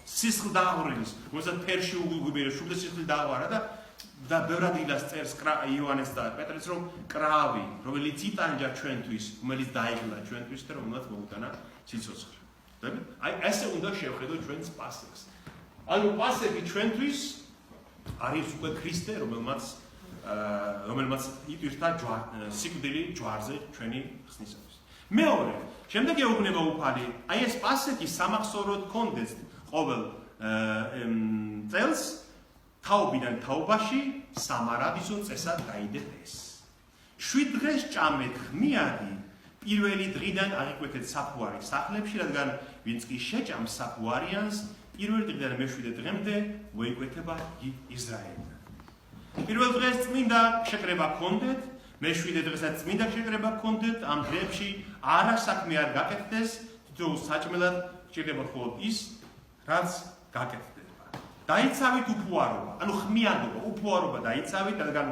სისხლ დაღვრის, რომელსაც ფერში უგვიბერე, შუბლე სისხლი დაღვარა და ბევრად ილას წერს იოანეს და პეტრეს რომ კრავი, რომელიც იტანჯა ჩვენთვის, რომელიც დაიღლა ჩვენთვის და რომელსაც მოუტანა სიცოცხლე. აი ესე უნდა შევხედოთ ჩვენს პასექს. ანუ პასექი ჩვენთვის არის უკვე ქრისტე, რომელმაც იტვირთა სიკვდილი ჯვარზე ჩვენი ხსნისათვის. მეორე, შემდეგ ეუბნება უფალი, აი ეს პასექი სამახსოვროდ კონდეს ყოველ წელს თაობიდან თაობაში სამარადისო წესად დაიდეთ ეს. 7 დღეს ჭამეთ ხმიადი პირველი დღიდან აღიკვეთეთ საფუარი სახლებში, რადგან ვინც კი შეჭამს საფუარიანს, პირველი დღიდან მე-7 დღემდე მოიკვეთება ისრაელიდან. პირველ დღეს წმინდა შეკრება გქონდეთ, მე-7 დღესაც წმინდა შეკრება გქონდეთ, ამ დღეებში არა საქმე არ გაკეთდეს, თითოეულ საჭმელად შეიძლება მხოლოდ ის, რაც გაკეთდება. დაიცავით უფუარობა, ანუ ხმიანობა, უფუარობა დაიცავით, რადგან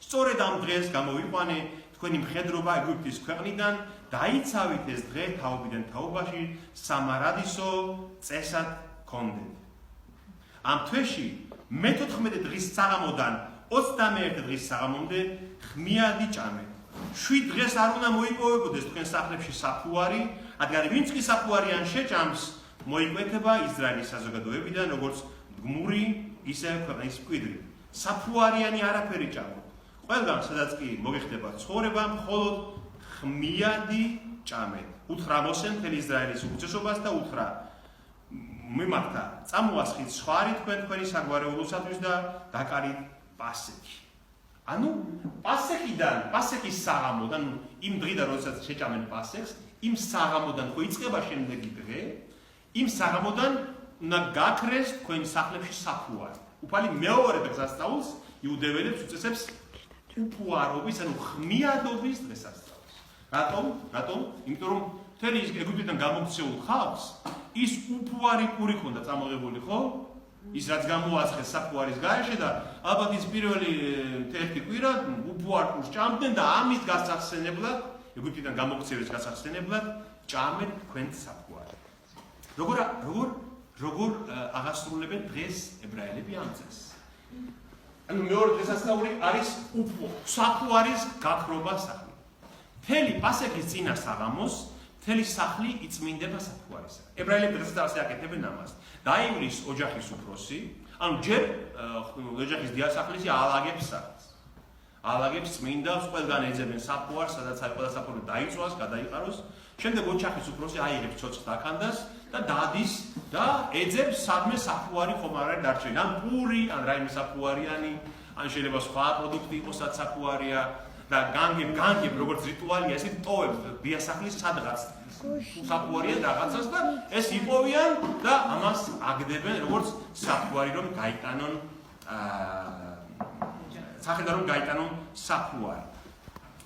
სწორედ ამ დღეს გამოვიყვანე თქვენი მხედრობა ეგვიპტის ქვეყნიდან, დაიცავით ეს დღე თაობიდან თაობაში სამარადისო წესად გქონდეთ. ამ თვეში მე-14 დღის საღამოდან 21 დღის საღამომდე ხმიადი ჭამეთ. 7 დღეს არ უნდა მოიპოვებოდეს თქვენ სახლებში საფუარი, რადგან ვინც კი საფუარიან შეჭამს, მოიკვეთება ისრაელის საზოგადოებიდან, როგორც გმური, ისე ქვეყნის მკვიდრი. საფუარიანი არაფერი ჭამოთ. ყველგან, სადაც კი მოგიხდება ცხოვრება, მხოლოდ ხმიადი ჭამეთ. უთხრა მოსემ მთელი ისრაელის უხუცესობას და უთხრა მიმართა წამოასხით სხვარი თქვენი საგვარეულოსათვის და დაკარით პასექი. ანუ პასექის საღამოდან, იმ დღიდან, როდესაც შეჭამენ პასექს, იმ საღამოდან ხო იწყება შემდეგი დღე, იმ საღამოდან უნდა გაქრეს თქვენ სახლებში საფუარი. უფალი მეორე დღეს ასწავლს იუდეველებს უწესებს უფუარობის, ანუ ხმიადობის დღესასწაულს. რატომ? იმიტომ რომ მთელი ეგვიპტიდან გამოქცეულ ხალხს ის უფუარი პური ჰქონდა წამოღებული, ხო? ის რაც გამოაცხეს საფუარის გარეშე და ალბათ ის პირველი ერთი კვირა უფუარ პურს ჭამდნენ და ამის გასახსენებლად, ეგვიპტიდან გამოქცევის გასახსენებლად ჭამენ თქვენ საფუარი. როგორ აღასრულებენ დღეს ებრაელები ამ წესს? ანუ მეორე დღესასწაული არის საფუარის გაქრობა სახლი. მთელი პასექის წინა საღამოს მთელი სახლი იწმინდება საფუარისა. ებრაელები დღესასწაულს აკეთებენ ამას. დაივლის ოჯახის უფროსი, ანუ ჯერ ოჯახის დიასახლისი ალაგებს სახლს. ალაგებს წმინდავს, ყველგან ეძებენ საფუარს, სადაც აი ყველა საფუარი დაიწვას, გადაიყაროს. შემდეგ ოჯახის უფროსი აიღებს ცოცხლ დაქანდას და დადის და ეძებს სადმე საფუარი ხომ არ არის დარჩენილი. ან პური, ან რაიმე საფუარიანი, ან შეიძლება სხვა პროდუქტი იყოს, რაც საფუარია და განგებ როგორც რიტუალია, ესე ტოვებს დიასახლის სადღაც საფუარიან რაღაცას და ეს იპოვიან და ამას აგდებენ როგორც საფუარი, რომ გაიტანონ სახელად რომ გაიტანონ საფუარი.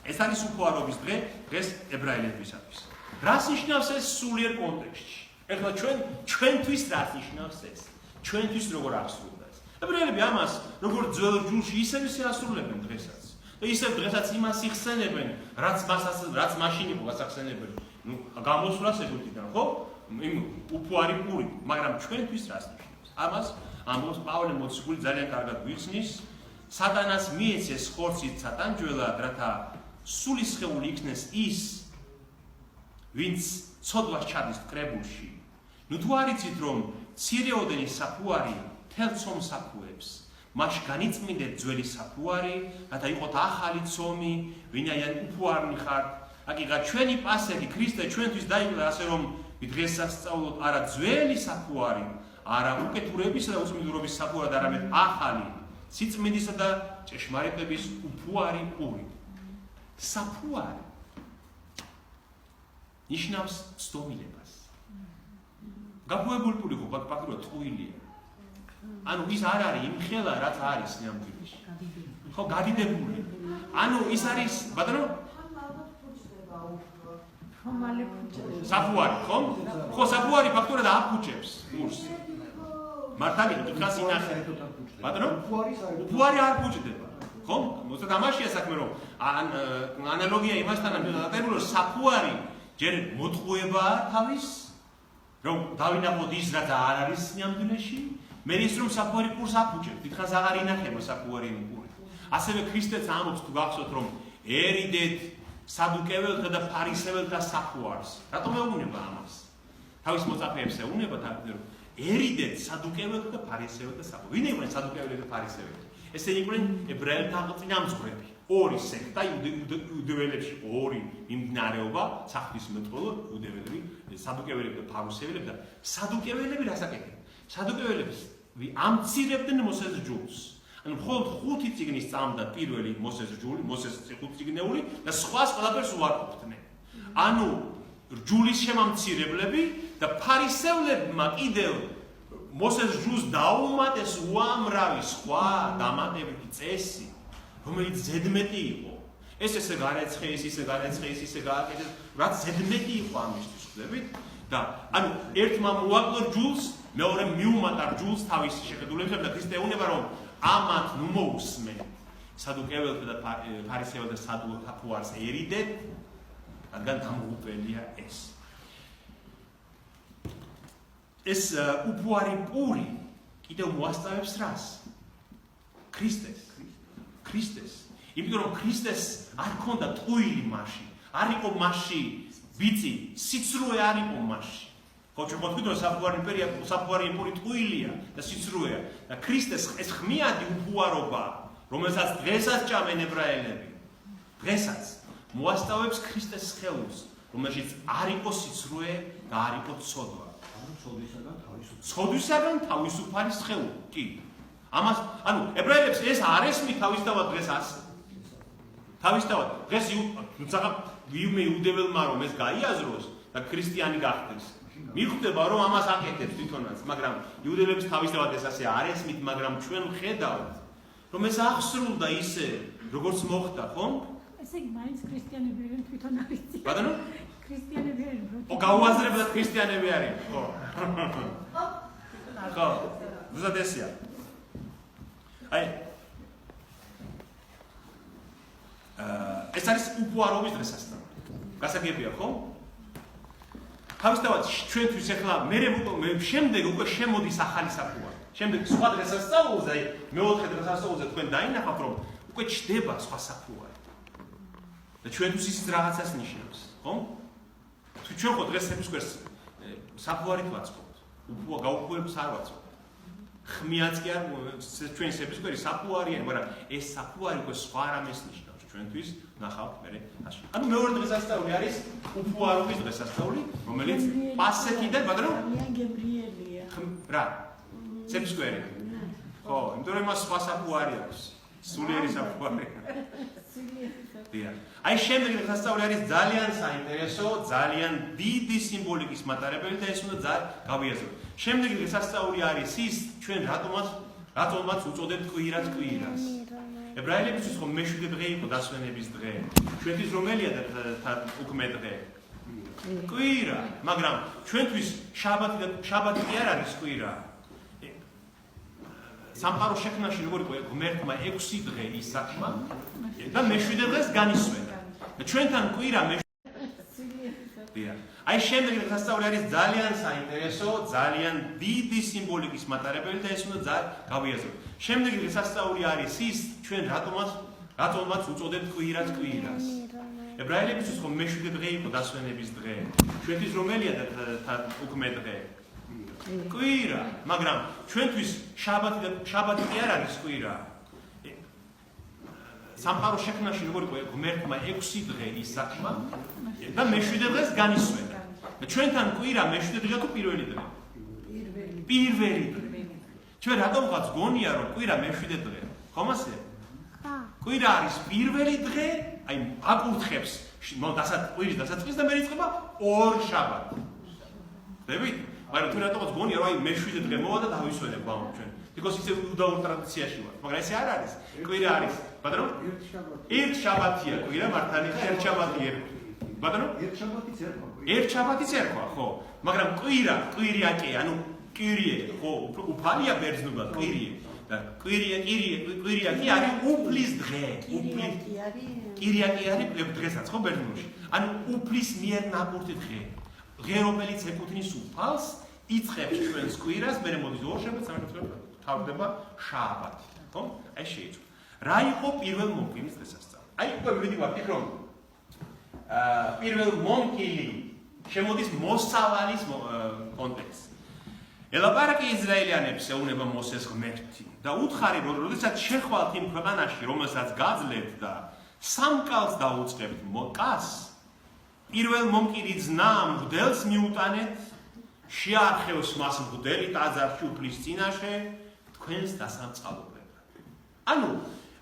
ეს არის უფუარობის დღე დღეს ებრაელებისათვის. რას ნიშნავს ეს სულიერ კონტექსტში? ეხლა ჩვენთვის რას ნიშნავს ეს? ჩვენთვის როგორ აღსრულდა ეს? ებრაელები ამას როგორც ძველ ჯულში ისევ შეასრულებენ დღესაც. და ისევ დღესაც იმას იხსენებენ, რაც მაშინ იყო გასახსენებელი. გამოსვლას ეგვიპტიდან, ხო? იმ უფუარი პური, მაგრამ ჩვენთვის რას ნიშნავს? ამას ამბობს პავლე მოციქული ძალიან კარგად გვიხსნის, სატანას მიეცეს ხორცით სატანჯველად, რათა სულისხეული იქნეს ის, ვინც ცოდვას ჩადის კრებულში. ნუ თუ არ იცით, რომ მცირეოდენი საფუარი მთელ ცომს აფუებს, მაშ განიწმინდეთ ძველი საფუარი, რათა იყოთ ახალი ცომი, ვინაიდან უფუარნი ხართ. აკიღა ჩვენი პასექი ქრისტე ჩვენთვის დაიკვლა, ასე რომ დღესასწაულოთ არა ძველი საფუარი, არა უკეთურებისა და უწმინდურობის საფუარი, არამედ ახალი, სიწმინდისა და ჭეშმარიტების უფუარი პური. საფუარი ნიშნავს ცდომილებას. გაფუებული პური ხო ფაქტობრივად ტყუილია. ანუ ის არ არის იმ ხელა, რაც არის ნამდვილში. ხო, გადიდებული. ანუ ის არის, ბატონო? საფუარი, ხო? ხო, საფუარი ფაქტობრივად აფუჭებს პურს. მართალია, თქვას ინახე. ბატონო? უფუარი არ ფუჭდება. ხო? მოწოდე ამაშია საქმე, რომ ანალოგია იმასთან ამბობთ, საფუარი ჯერ მოტყუებაა თავის, რომ დავინახოთ ის, რაც არ არის ნამდვილში. მე ის რომ საფუარი პურს აფუჭებს, დიდხანს აღარ ინახება საფუარი პური. ასევე ქრისტეც ამბობს თუ გახსოვთ რომ ერიდეთ სადუკეველთა და ფარისეველთა საფუარს. რატომ ეუბნება ამას? თავის მოწაფეებს ეუბნება თარგმნელს, რომ ერიდეთ სადუკეველთა და ფარისეველთა საფუარს. ვინ იყვნენ სადუკეველები და ფარისეველები? ესენი იყვნენ ებრაელთა წინამძღვრები. ორი სექტა იუდეველებში, ორი მიმდინარეობა, საღვთისმეტყველო იუდეველები, სადუკეველები და ფარისეველები და სადუკეველები რას აკეთებდნენ? სადუკეველები ამცირებდნენ მოსეს ჯულს. ანუ მხოლოდ 5 წიგნის წამდა პირველი მოსეს ჯული, მოსეს 5 წიგნეული და სხვას ყველაფერს უარყოფდნენ. ანუ ჯულის შემამცირებლები და ფარისევლებმა კიდევ მოსეს ჯულს დაუმატეს უამრავი სხვა დამატებითი წესი, რომელიც ზედმეტი იყო. ესე განეცხეს, ისე განეცხეს, ისე გააკეთეს, რაც ზედმეტი იყო ამისთვის, ხვდებით? და ანუ ერთმა მოაკლო ჯულს, მეორე მიუმატა ჯულს თავისი შეხედულებისგან და ქრისტე ეუბნება რომ ამათ ნუ მოусმენ. სადუკეველთა და ფარისეველთა საფუარს ერიდეთ, რადგან დამღუპელია ეს. ეს უფუარი პური კიდევ მოასწავებს რას? ქრისტეს. იმიტომ რომ ქრისტეს არ ქონდა ტყუილი მასში, არ იყო მასში ვიცი, სიცრუე არ იყო მასში. ხო, ჩვენ ვთქვით რომ საფუარი პური ტყუილია და სიცრუეა და ქრისტეს ეს ხმიადი უფუარობა, რომელსაც დღესაც ჭამენ ებრაელები, დღესაც მოასწავებს ქრისტეს სხეულს, რომელშიც არ იყო სიცრუე და არ იყო ცოდვა. ცოდვისაგან თავისუფალი სხეული, კი. ამას, ანუ ებრაელებს ეს არ ესმით თავისთავად დღეს ასე. თავისთავად დღეს თუმცა ვიმე იუდეველმა რომ ეს გაიაზროს და ქრისტიანი გახდეს. მიხვდება რომ ამას აკეთებს თვითონაც, მაგრამ იუდეველებს თავისთავად ეს ასე არ ესმით, მაგრამ ჩვენ ვხედავთ რომ ეს აღსრულდა ისე, როგორც მოხდა, ხო? ესე იგი მაინც ქრისტიანები არიან თვითონ არის. ბატონო? ქრისტიანები არიან. ო გაუაზრებლად ქრისტიანები არიან, ხო? ხო, ზუსტად ესეა. აი ეს არის უფუარობის დღესასწაული. გასაგებია, ხო? თავისთავად ჩვენთვის ახლა მე შემდეგ უკვე შემოდის ახალი საფუარი. შემდეგ სხვა დღესასწაულზე, აი მეოთხე დღესასწაულზე თქვენ დაინახავთ, რომ უკვე ჩდება სხვა საფუარი. და ჩვენთვის ის რაღაცას ნიშნავს, ხო? თუ ჩვენ ხო დღეს სეფისკვერს საფუარით ვაწყობთ, უფუა გაუფუერებს არ ვაწყობთ. ხმიაც კი არ ჩვენ სეფისკვერი საფუარია, მაგრამ ეს საფუარი უკვე სხვა რამეს ნიშნავს ჩვენთვის. ნახავთ მე ასე. ანუ მეორე დღესასწაული არის უფუარობის დღესასწაული, რომელიც პასექიდან, ბატონო? გებრიელია. რა? სეფისკვერი. ხო, იმიტომ რომ მას სხვა საფუარი აქვს. სულიერი საფუარი. დიახ. აი შემდეგი დღესასწაული არის ძალიან საინტერესო, ძალიან დიდი სიმბოლიკის მატარებელი და ეს უნდა გავიაზროთ. შემდეგი დღესასწაული არის ის ჩვენ რატომაც უწოდებთ კვირას. ებრაელებისთვის ხომ მე-7 დღე იყო დასვენების დღე. ჩვენთვის რომელია და უქმე დღე? კვირა, მაგრამ ჩვენთვის შაბათი კი არ არის კვირა. სამყაროს შექმნაში როგორ იყო ღმერთმა 6 დღე ისახმა და მე-7 დღეს განისვენა. და ჩვენთან კვირა აი შემდეგი დღესასწაული არის ძალიან საინტერესო, ძალიან დიდი სიმბოლიკის მატარებელი და ეს უნდა გავიაზროთ. შემდეგი დღესასწაული არის ის ჩვენ რატომაც უწოდებთ კვირას. ებრაელებისთვის ხომ მე-7 დღე იყო დასვენების დღე. ჩვენთვის რომელია და უქმე დღე? კვირა, მაგრამ ჩვენთვის შაბათი კი არ არის კვირა. სამყაროს შექმნაში როგორ იყო ღმერთმა 6 დღე ისახმა და მე-7 დღეს განისვენა. და ჩვენთან კვირა მე-7 დღე თუ პირველი დღე? პირველი დღე. ჩვენ რატომღაც გონია რომ კვირა მე-7 დღეა. ხომ ასე? კვირა არის პირველი დღე, აი აკურთხებს კვირის დასაწყისს და მე იწყება ორ შაბათი. ხდებით? მაგრამ თუ რატომაც გონია რომ აი მე-7 დღე მოვა და დავისვენებ ბავშვ ჩვენ. because ისე იუდაურ ტრადიციაში ვარ. მაგრამ ესე არ არის. კვირა არის, ბატონო? ერთ შაბათია კვირა მართალი ხა ერთ შაბათი ერთ. ბატონო? ერთ შაბათიც ერქვა, ხო? მაგრამ კვირიაკე, ანუ კვირიე, ხო, უფალია ბერძნულად კვირიე. და კვირიაკი არის უფლის დღე. კვირიაკი არის დღესაც, ხო, ბერძნულში. ანუ უფლის მიერ ნაკურთი დღე. დღე, რომელიც ეკუთვნის უფალს, იწყებს ჩვენს კვირას, მერე მოდის ორ შაბათს, სამართლებრივად თავდება შაბათი, ხო? აი შეიცვალა. რა იყო პირველ მომკილის დღესასწაული? აი უკვე მივიდივართ იქ რომ პირველ მომკილი შემოდის მოსავალის კონტექსტში. ელაპარაკი ისრაელიანებს ეუნება მოსეს ღმერთი და უთხარი რომ როდესაც შეხვალთ იმ ქვეყანაში რომელსაც გაძლევთ და სამკალს დაუწყებთ მოკას პირველ მომკილი ძნა მღვდელს მიუტანეთ შეარხევს მას მღვდელი ტაძარში უფლის წინაშე თქვენს დასამწყალებლად. ანუ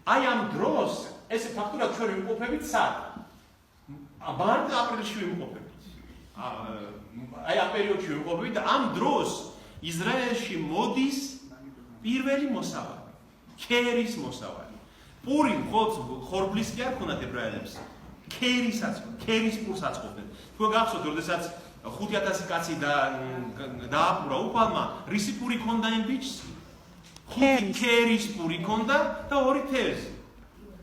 აი ამ დროს ეს ფაქტურად ჩვენ ვიმყოფებით სად? მარტო აპრილში ვიმყოფებით. აი ამ პერიოდში ვიმყოფებით და ამ დროს ისრაელში მოდის პირველი მოსავალი, ქერის მოსავალი. პური ხორბლის კი არ ქონდათ ებრაელებს. ქერის პურს აწყობდნენ. თუ გახსოვთ, როდესაც 5000 კაცი დააპურა უფალმა, რისი პური ქონდა იმ ბიჭს? ქერის პური ქონდა და 2 თევზი.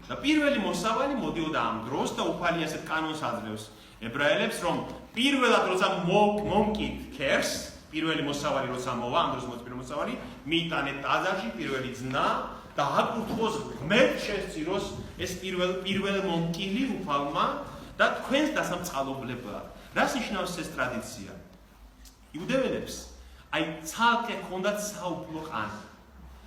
და პირველი მოსავალი მოდიოდა ამ დროს და უფალი ასეთ კანონს აძლევს ებრაელებს, რომ პირველად როცა მომკით ქერს, პირველი მოსავალი როცა მოვა, ამ დროს მოდის პირველი მოსავალი, მიიტანეთ ტაძარში პირველი ძნა და აკურთხოს ღმერთ შესწიროს ეს პირველ მომკილი უფალმა და თქვენს დასამწყალებლად. რას ნიშნავს ეს ტრადიცია? იუდეველებს აი ცალკე ჰქონდათ საუფლო ყანა.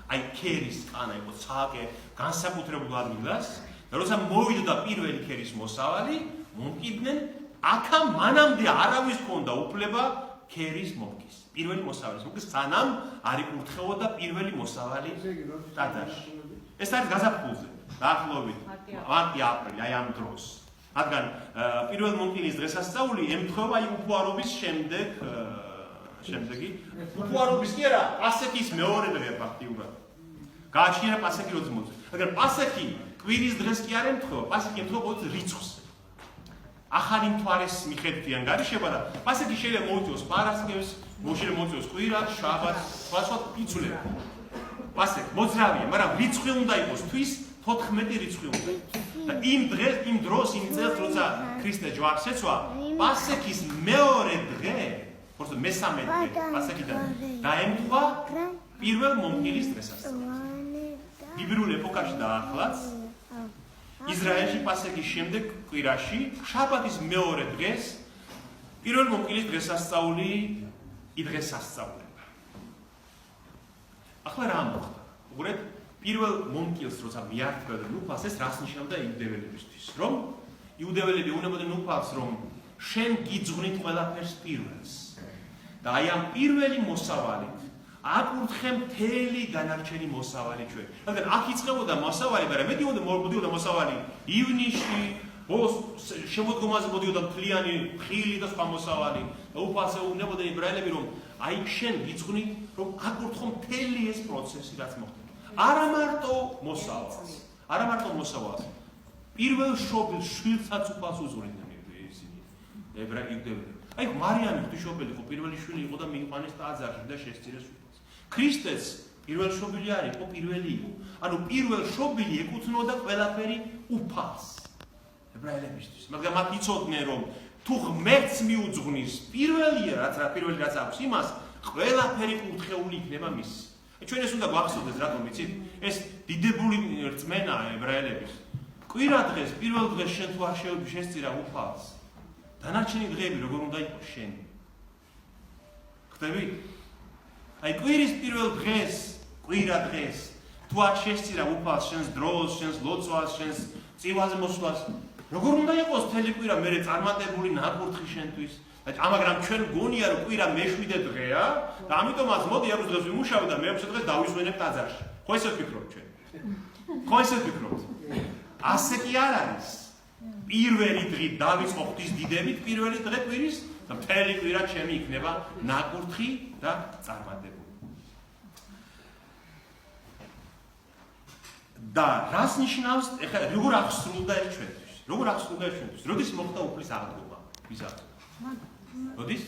აი ქერის ყანა იყო ცალკე განსაკუთრებულ ადგილას და როცა მოვიდა პირველი ქერის მოსავალი, მომკიდნენ აქა მანამდე არავის ჰქონდა უფლება ქერის მომკის. პირველი მოსავალის მომკის სანამ არ იკურთხეოდა პირველი მოსავალი ტაძარში. ეს არის გაზაფხულზე, დაახლოებით მარტი-აპრილი, აი ამ დროს. რადგან პირველ მომკილის დღესასწაული ემთხვევა აი უფუარობის შემდეგი უფუარობის კი არა, პასექის მეორე დღე ფაქტიურად. გააჩნია პასექი როდის მოდის. მაგრამ პასექი კვირის დღეს კი არ ემთხვევა, პასექი ემთხვევა ყოველთვის რიცხვს. ახალი მთვარის მიხედვით გარიშება და პასექი შეიძლება მოიწვიოს პარასკევს, შეიძლება მოიწვიოს კვირას, შაბათს, სხვა იცვლება. პასექი მოძრავია, მაგრამ რიცხვი უნდა იყოს თვის 14 რიცხვი უნდა. და იმ დროს, იმ წელს, როცა ქრისტე ჯვარს ეცვა, პასექის მეორე დღე, просто მესამე დღე პასექიდან დაემთხვა პირველ მომკილის დღესასწაულს. ბიბლიურ ეპოქაში და ახლაც ისრაელში პასექის შემდეგ კვირაში, შაბათის მეორე დღეს პირველ მომკილის დღესასწაული იდღესასწაულება. ახლა რა მოხდა? უყურეთ, პირველ მომკილს როცა მიართმევდნენ უფალს, ეს რას ნიშნავდა იუდეველებისთვის? რომ იუდეველები უნებოდნენ უფალს, რომ შენ გიძღვნით ყველაფერს პირველს. და აი ამ პირველი მოსავალით აკურთხე მთელი განარჩენი მოსავალი ჩვენ. რადგან აქ იწყებოდა მოსავალი, მაგრამ მოდიოდა მოსავალი ივნისში, შემოდგომაზე მოდიოდა მთლიანი ხილი და სხვა მოსავალი. და უფალს ეუბნებოდნენ ებრაელები, რომ აი შენ გიძღვნით, რომ აკურთხო მთელი ეს პროცესი, რაც მოხდა. არა მარტო მოსავალს. პირველ შობილს შვილსაც უფალს უძღვნიდნენ ისინი ებრაელები. აი მარიამი ღვთისმშობელი იყო, პირველი შვილი იყო და მიიყვანეს ტაძარში და შესწირეს უფალს. ქრისტეც პირველ შობილი არ იყო, პირველი იყო. ანუ პირველ შობილი ეკუთვნოდა ყველაფერი უფალს. ებრაელებისთვის. მაგრამ მათ იცოდნენ, რომ თუ ღმერთს მიუძღვნის პირველია, პირველი რაც აქვს, იმას ყველაფერი კურთხეული იქნება მის. ჩვენ ეს უნდა გვახსოვდეს, რატომ ვიცით? ეს დიდებული რწმენა ებრაელების. კვირა დღეს, პირველ დღეს შენ თუ არ შესწირა უფალს. დანარჩენი დღეები როგორ უნდა იყოს შენი? ხდები? აი კვირის პირველ დღეს, კვირა დღეს, თუ არ შესწირა უფალს შენს დროს, შენს ლოცვას, შენს წივაზე მოსვლას, როგორ უნდა იყოს მთელი კვირა მერე წარმატებული ნაკურთხი შენთვის? მაგრამ ჩვენ გონია რომ კვირა მე-7 დღეა და ამიტომაც მოდი ამ დღეს ვიმუშავებ და მე-6 დღეს დავისვენებ ტაძარში. ხო ესე ვფიქრობთ ჩვენ? ხო ესე ვფიქრობთ? ასე კი არ არის. პირველი დღით დავიწყო ღვთის დიდებით, პირველი დღე კვირის და მთელი კვირა ჩემი იქნება ნაკურთხი და წარმატებული. და რას ნიშნავს, ეხლა როგორ აღსრულდა ეს ჩვენთვის? როგორ აღსრულდა ეს ჩვენთვის? როდის მოხდა უფლის აღდგომა? ვისა? როდის?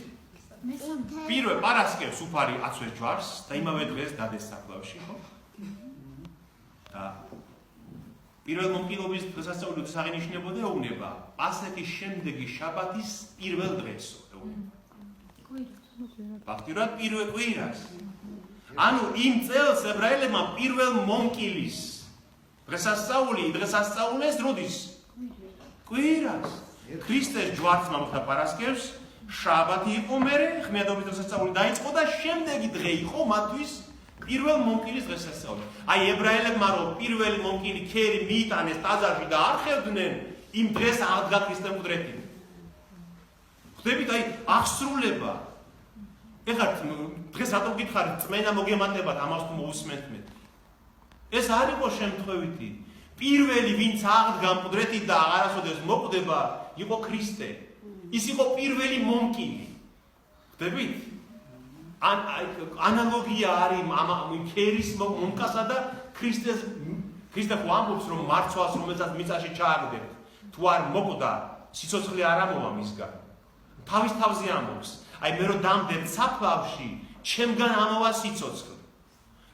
პირველ პარასკევს უფარი აწვეს ჯვარს და იმავე დღეს დადეს საფლავში, ხო? და პირველ მომყიდობის დღესასწაული როდის აღინიშნებოდა ეუბნება პასექის შემდეგი შაბათის პირველ დღესო, ეუბნება. ფაქტურად პირველ კვირას. ანუ იმ წელს ებრაელებმა პირველ მომკილის დღესასწაულეს როდის? კვირას. ქრისტეს ჯვარცმა მოხდა პარასკევს, შაბათი იყო მერე, ხმიანობის დღესასწაული დაიწყო და შემდეგი დღე იყო მათთვის პირველ მომკილის დღესასწაული. აი ებრაელებმა რომ პირველი მომკილი ქერი მიიტანეს ტაძარში და არ ხედდნენ, იმ დღეს აღდგა ქრისტე მკვდრეთი. ხვდებით, აი აღსრულება. ეხლა დღეს რატომ გითხარით, წმენა მოგემატებათ, ამას თუ მოусმენთ მე. ეს არ იყო შემთხვევითი. პირველი ვინც აღდგა მკვდრეთით და აღარასოდეს მოკვდება, იყო ქრისტე. ის იყო პირველი მომკილი. ხვდებით? ანალოგია არის ქერის მომკასა და ქრისტეს. ქრისტე ხო ამბობს რომ მარცვალს რომელსაც მიწაში ჩააგდებთ, თუ არ მოკვდა, სიცოცხლე არ ამოვა მისგან. თავის თავზე ამბობს. აი მე რომ დამდებ საფლავში, ჩემგან ამოვა სიცოცხლე.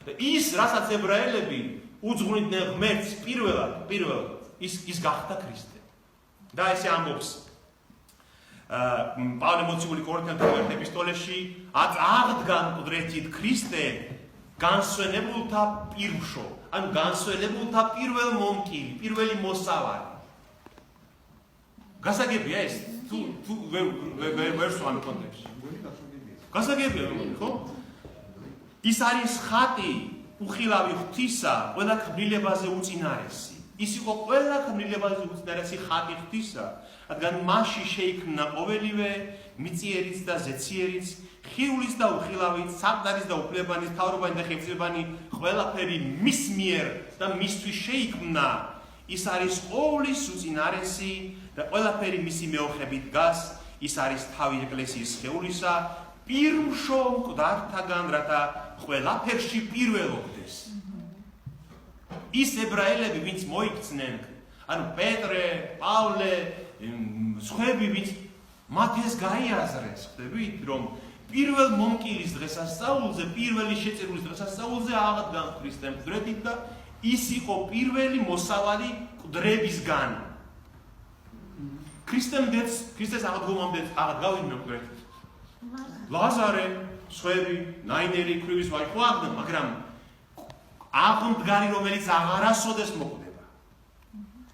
და ის, რასაც ებრაელები უძღვნიდნენ ღმერთს პირველად ის გახდა ქრისტე. და ესე ამბობს პავლე მოციქული კორინთელთა ერთ ეპისტოლეში, აღდგა მკვდრეთით ქრისტე განსვენებულთა პირმშო, ანუ განსვენებულთა პირველ მომკილი, პირველი მოსავალი. გასაგებია ეს? თუ ვერ სვამ კონტექსტში. გასაგებია, ხო? ის არის ხატი უხილავი ღვთისა, ყველა ქმნილებაზე უწინარესი. ის იყო ყველა ქმნილებაზე უწინარესი ხატი ღვთისა, რადგან მასში შეიქმნა ყოველივე მიწიერიც და ზეციერიც, ხიulis და უხილავით, სარდალის და უფლებანის, თავრობანი და ხებწებანი, ყველაფერი მის მიერ და მისთვის შეიქმნა. ის არის ყოვლის უწინარესი და ყველაფერი მისი მეოხებით დგას. ის არის თავი ეკლესიის სხეულისა, პირმშო მკვდართაგან, რათა ყველაფერში პირველობდეს. ის ებრაელები, ვინც მოიქცნენ, ანუ პეტრე, პავლე, სხვები, ვინც მათ ეს გაიაზრეს, ხვდებით, რომ პირველ მომკილის დღესასწაულზე, პირველი შეწირულის დღესასწაულზე აღდგა ქრისტე მკვდრეთით და ის იყო პირველი მოსავალი მკვდრებისგან. ქრისტეს აღდგომამდე აღდგავდნენ მკვდრეთით. ლაზარე, სხვები, ნაინელი, ქვრივის ვაჟი ხო აღდგა, მაგრამ აღმდგარი, რომელიც აღარასოდეს მოკვდება.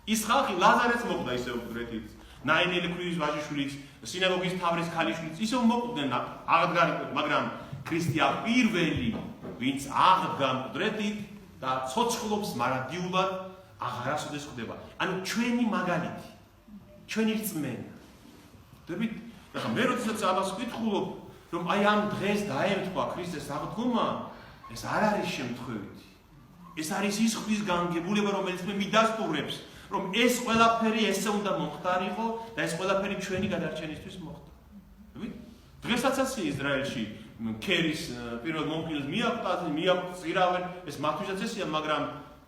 ის ხალხი ლაზარეც მოკვდა ისევ მკვდრეთით, ნაინელი, ქვრივის ვაჟიშვილიც, სინაგოგის თავრის ქალიშვილიც ისევ მოკვდნენ აღდგარი, მაგრამ ქრისტე პირველი, ვინც აღდგა მკვდრეთით და ცოცხლობს მარადიულად აღარასოდეს ხვდება. ანუ ჩვენი მაგალითი, ჩვენი რწმენა. ხვდებით? ახლა მე როდესაც ამას ვკითხულობ, რომ აი ამ დღეს დაემთხვა ქრისტეს აღდგომა, ეს არ არის შემთხვევითი. ეს არის ის ღვთის განგებულება, რომელიც მე მიდასტურებს, რომ ეს ყველაფერი ესე უნდა მომხდარიყო და ეს ყველაფერი ჩვენი გადარჩენისთვის მოხდა. ხვდებით? დღესაც ისრაელში ქერის პირველ მომკილს მიაღწირავენ, ეს მათთვისაც ესეა, მაგრამ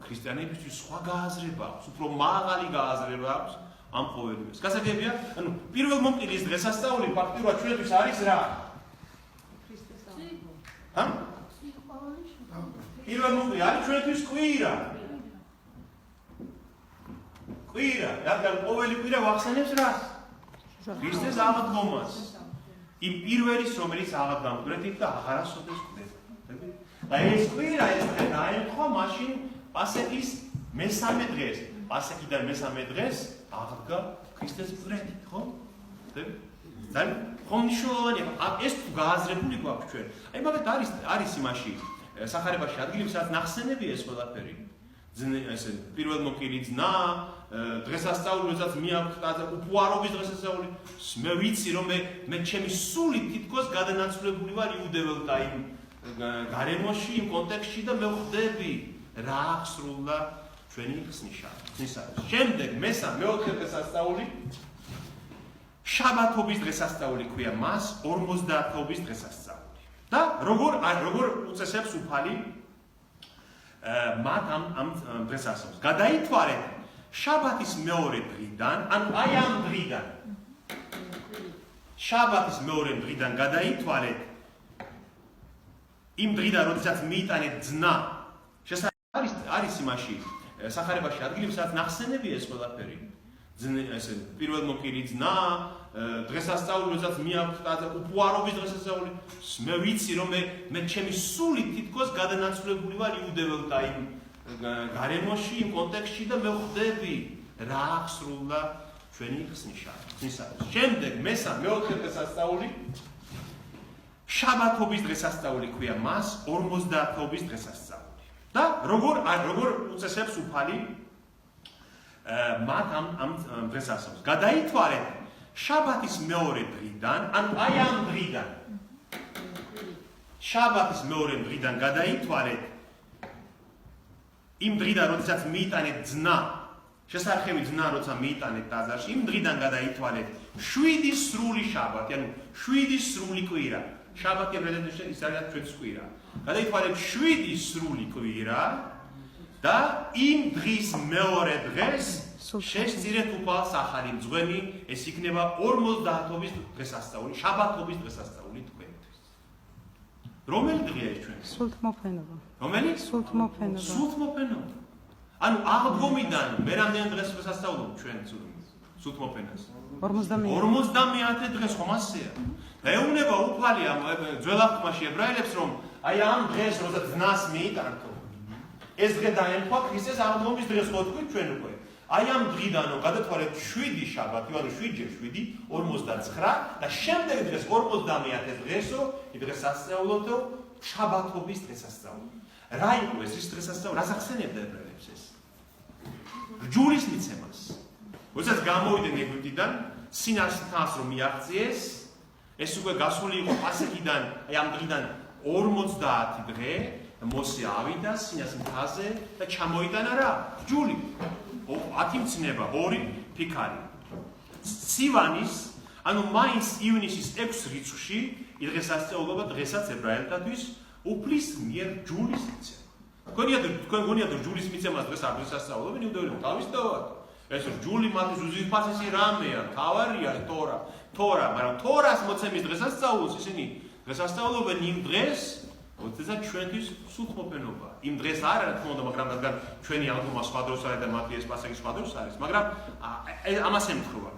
ქრისტიანებისთვის სხვა გააზრება აქვს, უფრო მაღალი გააზრება აქვს ამ ყოველივეს. გასაგებია, ანუ პირველ მომკილის დღესასწაული ფაქტურად ჩვენთვის არის რა? ჰა? პირველ მომკილი არის ჩვენთვის კვირა. კვირა, რადგან ყოველი კვირა ვახსენებს რას? ქრისტეს აღდგომას. იმ პირველის, რომელიც აღდგა მკვდრეთით და აღარასოდეს კვდება. და ეს კვირა ეს დღე დაემთხვა მაშინ პასექის მესამე დღეს. პასექიდან მესამე დღეს აღდგა ქრისტეს მკვდრეთით, ხო? ხვდები? და ხომ მნიშვნელოვანია, ეს თუ გააზრებული გვაქვს ჩვენ. აი მაგათ არის იმაში სახარებაში ადგილი, სადაც ნახსენებია ეს ყველაფერი. ესე პირველ მომკილი ძნა, დღესასწაული, როდესაც მიაქვს უფუარობის დღესასწაული, მე ვიცი რომ მე ჩემი სული თითქოს გადანაცვლებული ვარ იუდეველთა იმ გარემოში, იმ კონტექსტში და მე ვხვდები რა აღსრულდა ჩვენი ხსნისა. შემდეგ მეოთხე დღესასწაული შაბათობის დღესასწაული ქვია მას 50-ობის დღესასწაული. და როგორ უწესებს უფალი მათ ამ დღესასწაულს. გადაითვალეთ შაბათის მეორე დღიდან, ანუ აი ამ დღიდან. შაბათის მეორე დღიდან გადაითვალეთ იმ დღიდან, როდესაც მიიტანეთ ძნა. არის იმაში სახარებაში ადგილი, სადაც ნახსენებია ეს ყველაფერი. ესე პირველმოკვირი ძნა, დღესასწაული, როდესაც მიაქვს უფუარობის დღესასწაული. მე ვიცი, რომ მე ჩემი სული თითქოს გადანაცვლებული ვარ იუდეველთა იმ გარემოში, იმ კონტექსტში და მე ხვდები რა აღსრულდა ჩვენი ხსნისა. შემდეგ მეოთხე დღესასწაული შაბათობის დღესასწაული ქვია მას 50-ობის დღესასწაული. და როგორ უწესებს უფალი მათ ამ დღესასწაულს. გადაითვალეთ შაბათის მეორე დღიდან, ანუ აი ამ დღიდან. შაბათის მეორე დღიდან გადაითვალეთ იმ დღიდან, როდესაც მიიტანეთ ძნა. შესარხევი ძნა, როცა მიიტანეთ ტაძარში, იმ დღიდან გადაითვალეთ 7 სრული შაბათი, ანუ 7 სრული კვირა. შაბათი ებრაელებში ის არის ჩვენს კვირა. გადაითვალეთ 7 სრული კვირა და იმ დღის მეორე დღეს შეესწირეთ უფალს ახალი მძღვენი, ეს იქნება 50-ობის დღესასწაული, შაბათობის დღესასწაული თქვენთვის. რომელი დღეა ეს ჩვენთვის? სულთმოფენობა. რომელი? სულთმოფენობა. სულთმოფენობა. ანუ აღდგომიდან მე რამდენი დღეს დღესასწაულობ ჩვენ სულთმოფენას? 50 დღეს ხომ ასეა? ეუბნება უფალი ამ ძველახმაში ებრაელებს, რომ აი ამ დღეს როდესაც ძნას მიიტანთო, ეს დღე დაემთხვა ქრისტეს აღდგომის დღეს ხო თქვით ჩვენ უკვე. აი ამ დღიდანო გადათვალეთ 7 შაბათი, ანუ 7-ჯერ 7, 59 და შემდეგ დღეს 50 დღესო დღესასწაულოთო შაბათობის დღესასწაული. რა იყო ეს დღესასწაული? რას ახსენებდა ებრაელებს ეს? რჯულის მიცემას. როდესაც გამოვიდნენ ეგვიპტიდან, სინას თავს რომ მიაღწიეს, ეს უკვე გასული იყო პასექიდან, აი ამ დღიდან 50 დღე მოსე ავიდა სინას მთაზე და ჩამოიტანა რა? რჯული. 10 მცნება, 2 ფიქარი. სივანის, ანუ მაინც ივნისის 6 რიცხვში დღესასწაულობა დღესაც ებრაელთათვის უფლის მიერ რჯულის მიცემა. თქვენ გონიათ რჯულის მიცემას დღეს არ დღესასწაულობენ იუდეველები თავის დავათ. ეს რჯული მათთვის უზიფასესი რამეა, თავარია თორა, მაგრამ თორას მოცემის დღესასწაულს ისინი დღესასწაულობენ იმ დღეს, როდესაც ჩვენთვის სულთმოფენობა. იმ დღეს არ არის თქმა უნდა, მაგრამ რადგან ჩვენი აღდგომა სხვა დროს არის და მათი ეს პასექი სხვა დროს არის, მაგრამ ამას ემთხვევა.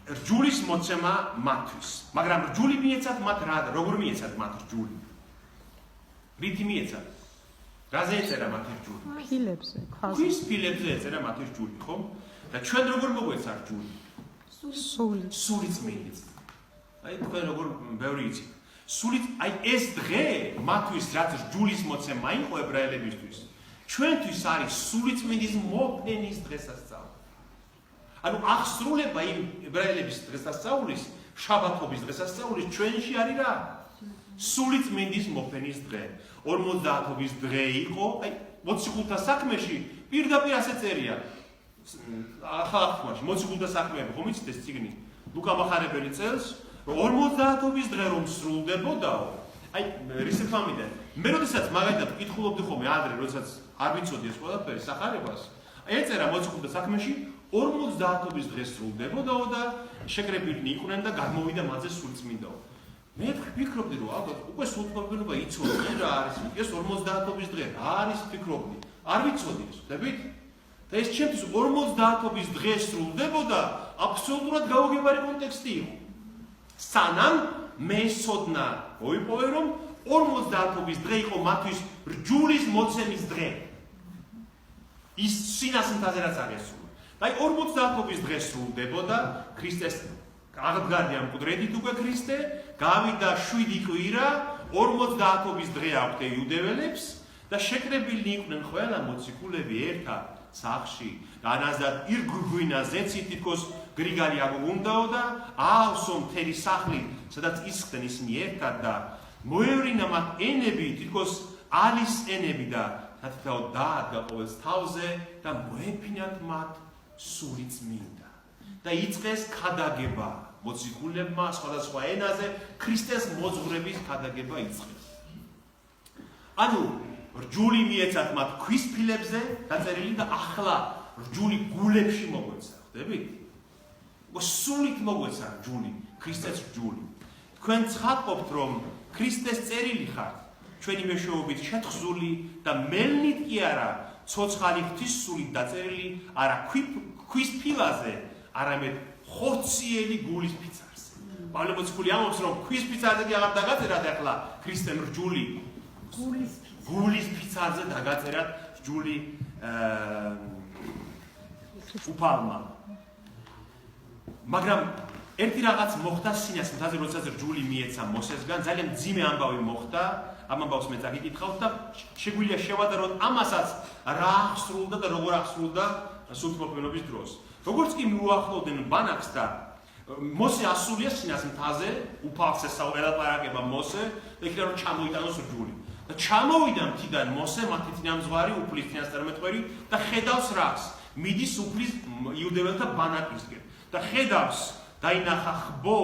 რჯულის მოცემა მათთვის, მაგრამ რჯული მიეცათ მათ რა, როგორ მიეცათ მათ რჯული? რითი მიეცათ? რაზე ეწერა მათი რჯული? ფილებზე, ქვაზე. ქვის ფილებზე ეწერა მათი რჯული, ხო? და ჩვენ როგორ მოგვეცა რჯული? სული წმინდით. აი თქვენ როგორ ბევრი იცით. სული აი ეს დღე მათთვის რაც რჯულის მოცემა იყო ებრაელებისთვის. ჩვენთვის არის სული წმინდის მოფენის დღესასწაული. ანუ აღსრულება იმ ებრაელების დღესასწაულის, შაბათობის დღესასწაულის ჩვენში არის რა? სული წმინდის მოფენის დღე. 50-ობის დღე იყო, აი მოციქულთა საქმეში პირდაპირ ასე წერია. ახალ აღთქმაში მოციქულთა საქმეები ხომ იცით ეს წიგნი? ლუკა მახარებელი წერს, რომ 50-ობის დღე რომ სრულდებოდაო, აი რისთამიდან. მე როდესაც მაგალითად ვკითხულობდი ხოლმე ადრე, როდესაც არ ვიცოდი ეს ყველაფერი სახარებას, ეწერა მოციქულთა საქმეში 50-ობის დღე სრულდებოდაო და შეკრებილნი იყვნენ და გადმოვიდა მათზე სულწმინდაო. მე ვფიქრობდი, რომ ალბათ უკვე სულთმოფენობა იცოდნენ რა არის, ეს 50-ობის დღე რა არის ვფიქრობდი. არ ვიცოდი ეს, ხვდებით? და ეს ჩემთვის 50-ობის დღე სრულდებოდა, აბსოლუტურად გაუგებარი კონტექსტი იყო. სანამ მე სოდნა მოიპოვე, რომ 50-ობის დღე იყო მათთვის რჯულის მოცემის დღე. ის სინას მთაზე რაც აღესრულა. აი 50-ობის დღე სრულდებოდა, ქრისტეს აღდგარდია მკვდრედით უკვე ქრისტე, გავიდა 7 კვირა, 50-ობის დღე აქვთ იუდეველებს და შეკრებილნი იყვნენ ყველა მოციქულები ერთად სახლში და ანაზად ირგვინა ზეცით თითქოს გრიგალი აგუნდაო და აავსო მთელი სახლი, სადაც ისხდნენ ისინი ერთად და მოევლინა მათ ენები, თითქოს ალის ენები და თათითაო დაადგა ყოველს თავზე და მოეფინათ მათ სული წმინდა და იწყეს ქადაგება მოციქულებმა სხვადასხვა ენაზე ქრისტეს მოძღვრების ქადაგება იწყეს. ანუ რჯული მიეცათ მათ ქვის ფილებზე დაწერილი და ახლა რჯული გულებში მოგვეცა, ხვდებით? სულით მოგვეცა რჯული, ქრისტეს რჯული. თქვენ ცხადყოფთ, რომ ქრისტეს წერილი ხართ, ჩვენი მეშვეობით შეთხზული და მელნით კი არა, ცოცხალი ღვთისმსულით დაწერილი, არა ქვის ფილაზე, არამედ ხორციელი გულის ფიცარზე. პავლე მოციქული ამბობს, რომ ქვის ფიცარზე კი აღარ დაგაწერათ ახლა ქრისტემ რჯული, გულის ფიცარზე დაგაწერათ რჯული უფალმა. მაგრამ ერთი რაღაც მოხდა სინას მთაზე, როდესაც რჯული მიეცა მოსესგან, ძალიან მძიმე ამბავი მოხდა, ამ ამბავს მე წაგიკითხავთ და შეგვიძლია შევადაროთ ამასაც რა აღსრულდა და როგორ აღსრულდა სულთმოქმედობის დროს. როგორც კი მიუახლოვდნენ ბანაკს და მოსე ასულია სინას მთაზე, უფალს ესაუბრება მოსე, ეხლა რომ ჩამოიტანოს რჯული. და ჩამოვიდა მთიდან მოსე, მათი წინამძღვარი, უფლის წინასწარმეტყველი და ხედავს რას? მიდის უფლის იუდეველთა ბანაკისკენ და ხედავს დაინახა ხბო,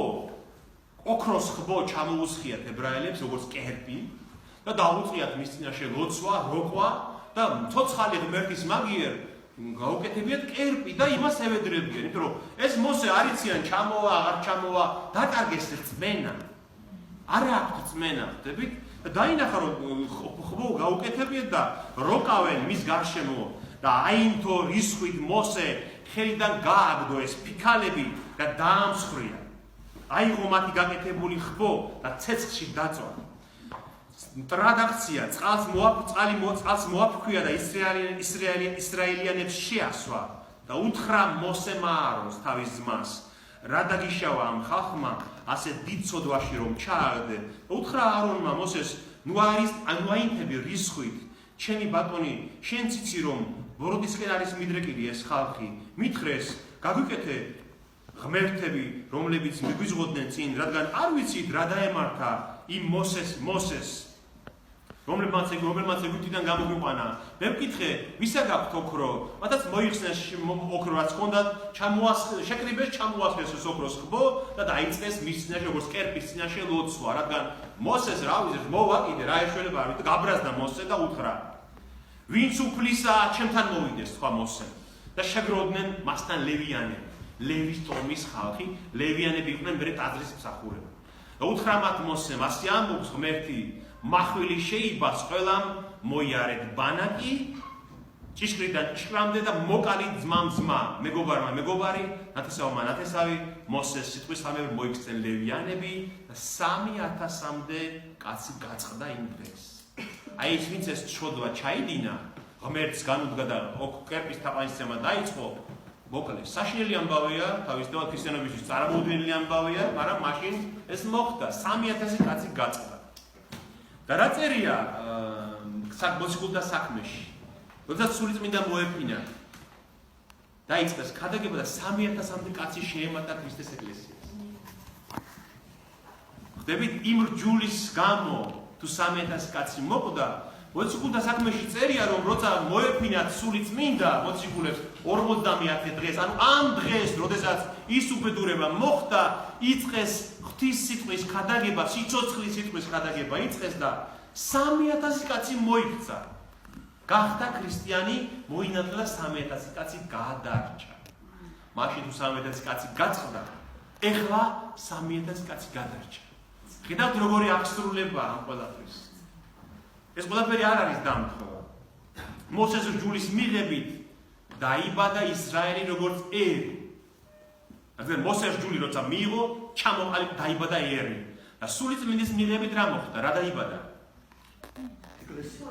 ოქროს ხბო ჩამოუსხიათ ებრაელებს როგორც კერპი და დაუწყიათ მის წინაშე ლოცვა, როყვა და ცოცხალი ღმერთის მაგიერ გაუკეთებიათ კერპი და იმას ევედრებიან, იმიტომ რომ ეს მოსე არ იციან ჩამოვა, აღარ ჩამოვა, დაკარგეს რწმენა. არა აქვთ რწმენა, ხვდებით? და დაინახა რომ ხბო გაუკეთებიათ და როყავენ მის გარშემო და აინთო რისხვით მოსე ხელიდან გააგდო ეს ფიქალები და დაამსხვრია. აიღო მათი გაკეთებული ხბო და ცეცხლში დაწვა. ტრადაქცია წყალს მოაფქვია და ისრაელიანებს შეასვა და უთხრა მოსემ აარონს თავის ძმას, რა დაგიშავა ამ ხალხმა ასე დიდ ცოდვაში რომ ჩააგდე. უთხრა აარონმა მოსეს, ნუ აინთები რისხვით, ჩემი ბატონი, შენ ციცი რომ ბოროტისკენ არის მიდრეკილი ეს ხალხი, მითხრეს, გაგვიკეთე ღმერთები, რომლებიც მიგვიზღოდნენ წინ, რადგან არ ვიცით რა დაემართა იმ მოსეს, რომელმაც ეგვიპტიდან გამოგვიყვანა. მე ვკითხე, ვისა გაქვთ ოქრო, მათაც მოიხსნეს ოქრო რაც ჰქონდათ, შეკრიბეს ჩამოასხეს ეს ოქროს ხბო და დაიწყეს მის წინაშე როგორც კერპის წინაშე ლოცვა, რადგან მოსეს რა ვიცით, მოვაკიდე რა ეშველება არ ვიცით, გაბრაზდა მოსე და უთხრა ვინც უფლისაა, ჩემთან მოვიდეს, თქვა მოსემ და შეგროდნენ მასთან ლევიანები, ლევის ტომის ხალხი, ლევიანები იყვნენ მერე ტაძრის მსახურები. და უთხრა მათ მოსემ, ასე ამბობს ღმერთი, მახვილი შეიბას ყველამ, მოიარეთ ბანაკი, ჭიშკრიდან ჭიშკრამდე და მოკალი ძმამ ძმა, მეგობარმა მეგობარი, ნათესავმა ნათესავი, მოსეს სიტყვისამებრ მოიქცნენ ლევიანები და 3000-მდე კაცი გაწყდა იმ დღეს. აი ის ვინც ეს ჩოდვა ჩაიდინა, ღმერთს განუდგა და კერპის თაყვანისცემა დაიწყო, მოკლეს. საშინელი ამბავია, თავისთავად ქრისტიანობისთვის წარმოუდგენელი ამბავია, მაგრამ მაშინ ეს მოხდა, 3000 კაცი გაწყდა. და რა წერია მოციქულთა საქმეში? როდესაც სულიწმინდა მოეფინა, დაიწყეს ქადაგება და 3000-მდე კაცი შეემატა ქრისტეს ეკლესიას. ხვდებით, იმ რჯულის გამო თუ 3000 კაცი მოკვდა, მოციქულთა საქმეში წერია, რომ როცა მოეფინათ სულიწმინდა მოციქულებს 50 დღეს, ანუ ამ დღეს, როდესაც ის უბედურება მოხდა, იწყეს ღვთის სიტყვის ქადაგება, სიცოცხლის სიტყვის ქადაგება იწყეს და 3000 კაცი მოიქცა. გახდა ქრისტიანი, მოინათლა 3000 კაცი გადარჩა. მაშინ თუ 3000 კაცი გაწყდა, ეხლა 3000 კაცი გადარჩა. ხედავთ როგორი აღსრულებაა ამ ყველაფრის. ეს ყველაფერი არ არის დამთხოვა. მოსეს რჯულის მიღებით დაიბადა ისრაელი როგორც ერი. რადგან მოსეს რჯული როცა მიიღო, ჩამოყალიბ დაიბადა ერი. და სულიწმინდის მიღებით რა მოხდა? რა დაიბადა?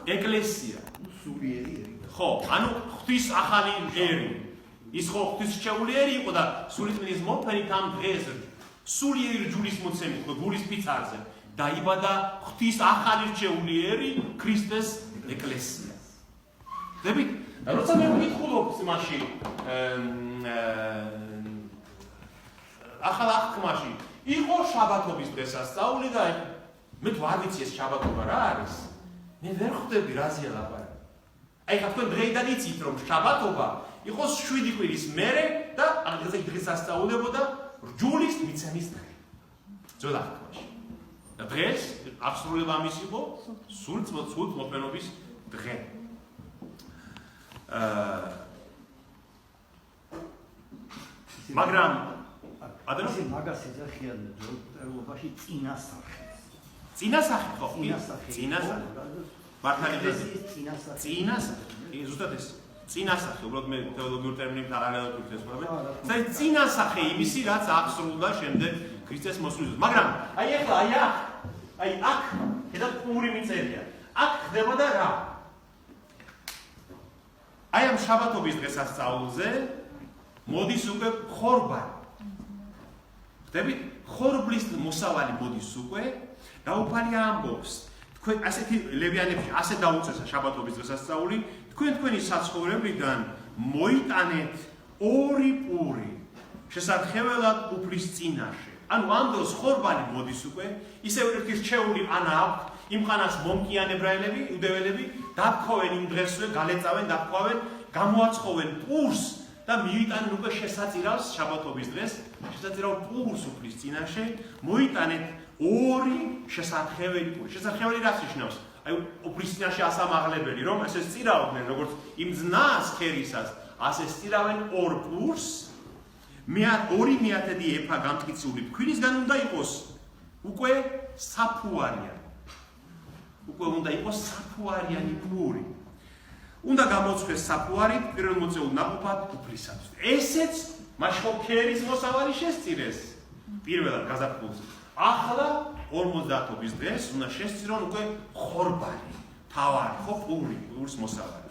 ეკლესია. სულიერი ერი. ხო, ანუ ღვთის ახალი ერი. ის ხო ღვთისმშეული ერი იყო და სულიწმინდის მომფენით ამ დღეს სულიერი რჯულის მოცემით, გულის ფიცარზე დაიბადა ღვთის ახალი რჩეული ერი, ქრისტეს ეკლესია. ხვდებით? როცა მე ვკითხულობ იმაში ახალ აღთქმაში, იყო შაბათობის დღესასწაული და მე თუ არ ვიცი ეს შაბათობა რა არის, მე ვერ ხვდები რაზეა ლაპარაკი. აი ხა თქვენ დღეიდან იცით რომ შაბათობა იყოს 7 კვირის მერე და აღდგენზე დღესასწაულებოდა რჯულის მიცემის დღე. ძველ აღთქმაში. და დღეს აღსრულება ამის იყო სულ მოფენობის დღე. მაგრამ ადრე მაგას ეძახიან მწერლობაში წინასახე. წინასახე ხო? წინასახე. მართალია წინასახე. წინასახე. ზუსტად ეს წინასახე, უბრალოდ მე თეოლოგიურ ტერმინით არ არაერთგვარად ვესწავლებ. ეს წინასახე იმისი, რაც აღსრულდა შემდეგ ქრისტეს მოსვლისას. მაგრამ აი ახლა აი აქ ედა პური მიწერია. აქ ხდებოდა რა? აი ამ შაბათობის დღესასწაულზე მოდის უკვე ხორბალი. ხდებით? ხორბლის მოსავალი მოდის უკვე და უფალია ამბობს. თქვენ ასეთი ლევიანებში ასე დაუწესა შაბათობის დღესასწაული, თქვენი საცხოვრებლიდან მოიტანეთ 2 პური შესაძლებლად უფლის წინაშე. ანუ ამ დროს ხორბალი მოდის უკვე, ისევ ერთი რჩეული ანა აქვს, იმხანას მომკიან ებრაელები, იუდეველები, დაფქვავენ იმ დღესვე, გალეწავენ, დაფქვავენ, გამოაცხოვენ პურს და მიიტანენ უკვე შესაწირავს შაბათობის დღეს, შესაწირავ პურს უფლის წინაშე, მოიტანეთ 2 შესაძლებელი პური. შესაძლებელი რაც ნიშნავს? აი უფლის წინაშე ასამაღლებელი, რომ ესე სწირავდნენ, როგორც იმ ძნას ქერისას, ასე სწირავენ 2 პურს. 2 მიათედი ეფა გამტკიცებული ფქვინისგან უნდა იყოს უკვე საფუარიანი. უკვე უნდა იყოს საფუარიანი პური. უნდა გამოწვეს საფუარით პირველ მოწეულ ნაყოფად უფლისათვის. ესეც მაშხო ქერის მოსავალი შესწირეს პირველად გაზაფხულზე. ახლა 50-ობის დღეს უნდა შესწირონ უკვე ხორბალი, თავარი, ხო პურს მოსავალი.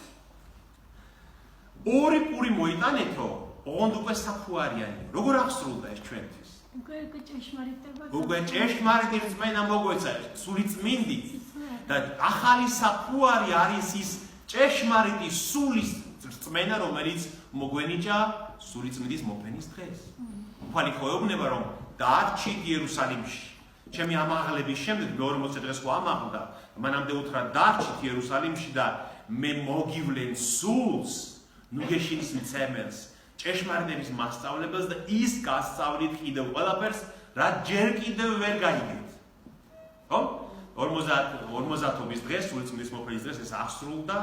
2 პური მოიტანეთო, ოღონდ უკვე საფუარიანი. როგორ აღსრულდა ეს ჩვენთვის? უკვე ჭეშმარიტება. უკვე ჭეშმარიტი რწმენა მოგვეცა, სული წმინდი. და ახალი საფუარი არის ის ჭეშმარიტი სულის რწმენა, რომელიც მოგვენიჭა სული წმინდის მოფენის დღეს. უფალი ხო ეუბნება რომ დარჩით იერუსალიმში. ჩემი ამაღლების შემდეგ მეორე 40 დღეს ხო ამაღლდა, მანამდე უთხრა დარჩით იერუსალიმში და მე მოგივლენ სულს, ნუგეშინის მცემელს, ჭეშმარიტების მასწავლებელს და ის გასწავლით კიდევ ყველაფერს, რაც ჯერ კიდევ ვერ გაიგეთ. ხო? 50-ობის დღეს, სული წმინდის მოფენის დღეს ეს აღსრულდა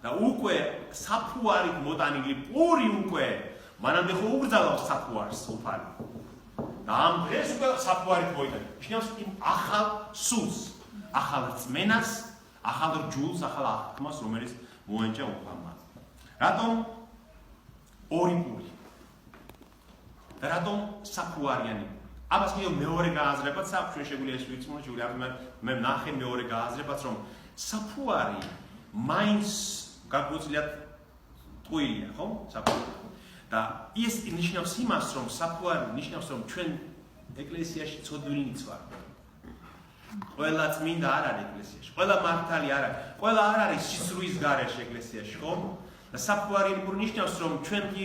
და უკვე საფუარით მოტანილი პური უკვე მანამდე ხო უბრძალავს საფუარს უფალი. და ამ დღეს უკვე საფუარით მოიტანა. ნიშნავს იმ ახალ სულს, ახალ რწმენას, ახალ რჯულს, ახალ აღთქმას, რომელიც მოენჭა უფალმა. რატომ 2 პური? და რატომ საფუარიანი? ამას კიდევ მეორე გააზრებაც აქვს, ჩვენ შეგვიძლია ეს ვიცმოთ, შეგვიძლია მე ვნახე მეორე გააზრებაც, რომ საფუარი მაინც გაგვიძლიათ ტყუილია, ხო? საფუარი. და ის ნიშნავს იმას, რომ საფუარი ნიშნავს, რომ ჩვენ ეკლესიაში ცოდვილნიც ვართ. ყველა წმინდა არ არის ეკლესიაში, ყველა მართალი არ არის, ყველა არ არის სისრუის გარეშე ეკლესიაში, ხო? და საფუარი ნიშნავს, რომ ჩვენ კი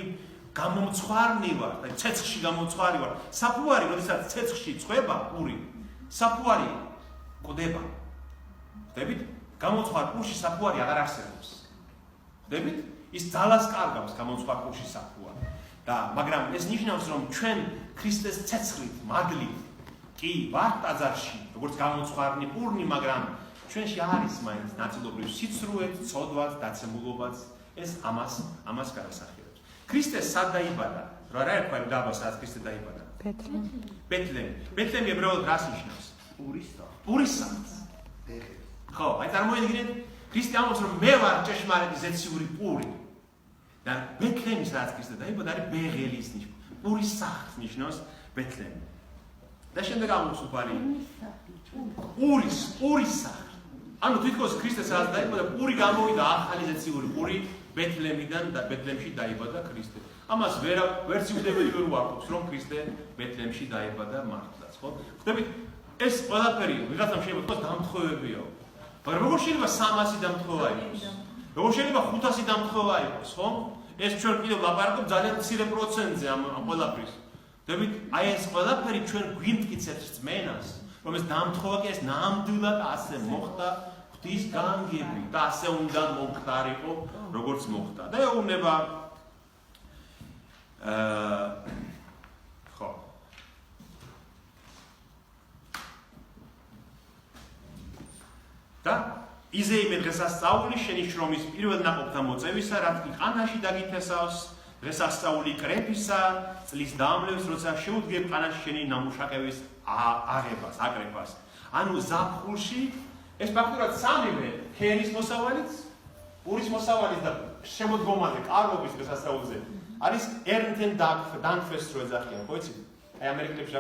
გამომცხვარნი ვართ, აი ცეცხლში გამომცხვარი ვართ. საფუარი, როდესაც ცეცხლში წვება პური, საფუარი ყდება. ხდებით? გამომცხვარ პურში საფუარი აღარ არსებობს. ხდებით? ის ძალას კარგავს გამომცხვარ პურში საფუარი. და მაგრამ ეს ნიშნავს, რომ ჩვენ ქრისტეს ცეცხლით, მადლით კი ვართ ტაძარში, როგორც გამომცხვარნი პურნი, მაგრამ ჩვენში არის მაინც ნაწილობრივ სიცრუეც, ცოდვაც, დაცემულობაც, ეს ამას განასახიერებს. ქრისტე სად დაიბადა? რა ერქვა იმ დაბას, სადაც ქრისტე დაიბადა? ბეთლემი. ბეთლემი ებრაულად რას ნიშნავს? პურის სახლს. ხო, აი წარმოიდგინეთ, ქრისტე ამბობს, რომ მე ვარ ჭეშმარიტი ზეციური პური. და ბეთლემი, სადაც ქრისტე დაიბადა, არის ბეღელის ნიშნავს. პურის სახლს ნიშნავს ბეთლემი. და შემდეგ ამბობს უფალი პურის სახლი. ანუ თვითონ ქრისტე სადაც დაიბადა, პური გამოვიდა ახალი ზეციური პური ბეთლემიდან და ბეთლემში დაიბადა ქრისტე. ამას ვერც იუდეველები ვერ უარყოფს, რომ ქრისტე ბეთლემში დაიბადა მართლაც, ხო? ხდებით, ეს ყველაფერი ვიღაცამ შეიძლება თქვას დამთხოვებიაო. მაგრამ როგორ შეიძლება 300 დამთხოვა იყოს? როგორ შეიძლება 500 დამთხოვა იყოს, ხო? ეს ჩვენ კიდევ ლაპარაკობ ძალიან მცირე პროცენტზე ამ ყველაფრის. ხდებით, აი ეს ყველაფერი ჩვენ გვიმტკიცებს რწმენას, რომ ეს დამთხოვა კი ეს ნამდვილად ასე მოხდა ღვთის განგები და ასე უნდა მომხდარიყო, როგორც მოხდა. და ეუბნება ხო. და იზეიმე დღესასწაული შენი შრომის პირველ ნაყოფთა მოწევისა, რადგან ყანაში დაგითესავს დღესასწაული კრეფისა, წლის დაამლევს, როცა შეუდგებ ყანაში შენი ნამუშაკების აღებას, აკრეფას. ანუ ზაფხულში ეს ფაქტურად სამივე ქერის მოსავალიც, პურის მოსავალიც და შემოდგომაზე, კარლობის დღესასწაულზე არის ერნთენ დანკფესტს რო ეძახიან, ხო იცით? აი ამერიკელებში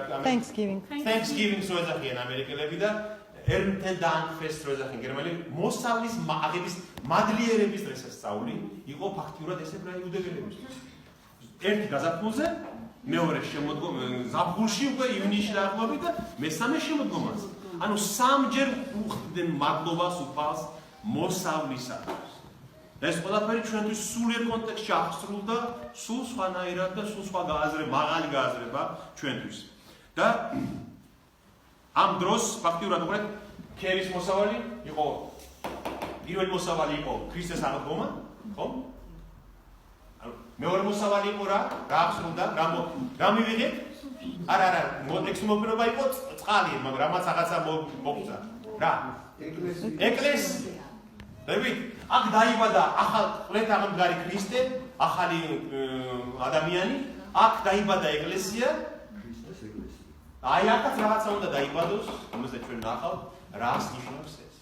Thanksgiving-ს რო ეძახიან ამერიკელები და ერნთენ დანკფესტს რო ეძახიან გერმანელი, მოსავლის აღების მადლიერების დღესასწაული იყო ფაქტურად ეს იუდეველებისთვის. ერთი გაზაფხულზე, მეორე ზაფხულში უკვე ივნისში დაახლოებით და მესამე შემოდგომაზე. ანუ სამჯერ უხდენ მადლობას უფალს მოსავლისათვის. ეს ყველაფერი ჩვენთვის სულიერ კონტექსტში აღსრულდა, სულ სხვანაირად და სულ სხვა მაღალი გააზრება ჩვენთვის. და ამ დროს ფაქტურად უყურეთ, ქერის მოსავალი იყო პირველი მოსავალი იყო ქრისტეს აღდგომა, ხო? მეორე მოსავალი იყო რა აღსრულდა, რა მივიღეთ? არა, ეს მოგნობა იყო წყალი, მაგრამ რამაც რაღაცა მოგწა. რა? ეკლესია. დევით, აქ დაიბადა ახალ ყლეთაღმდგარი ქრისტე, ახალი ადამიანი, აქ დაიბადა ეკლესია. აი აქაც რაღაცა უნდა დაიბადოს, რომელსაც ჩვენ ნახავთ, რას ნიშნავს ეს.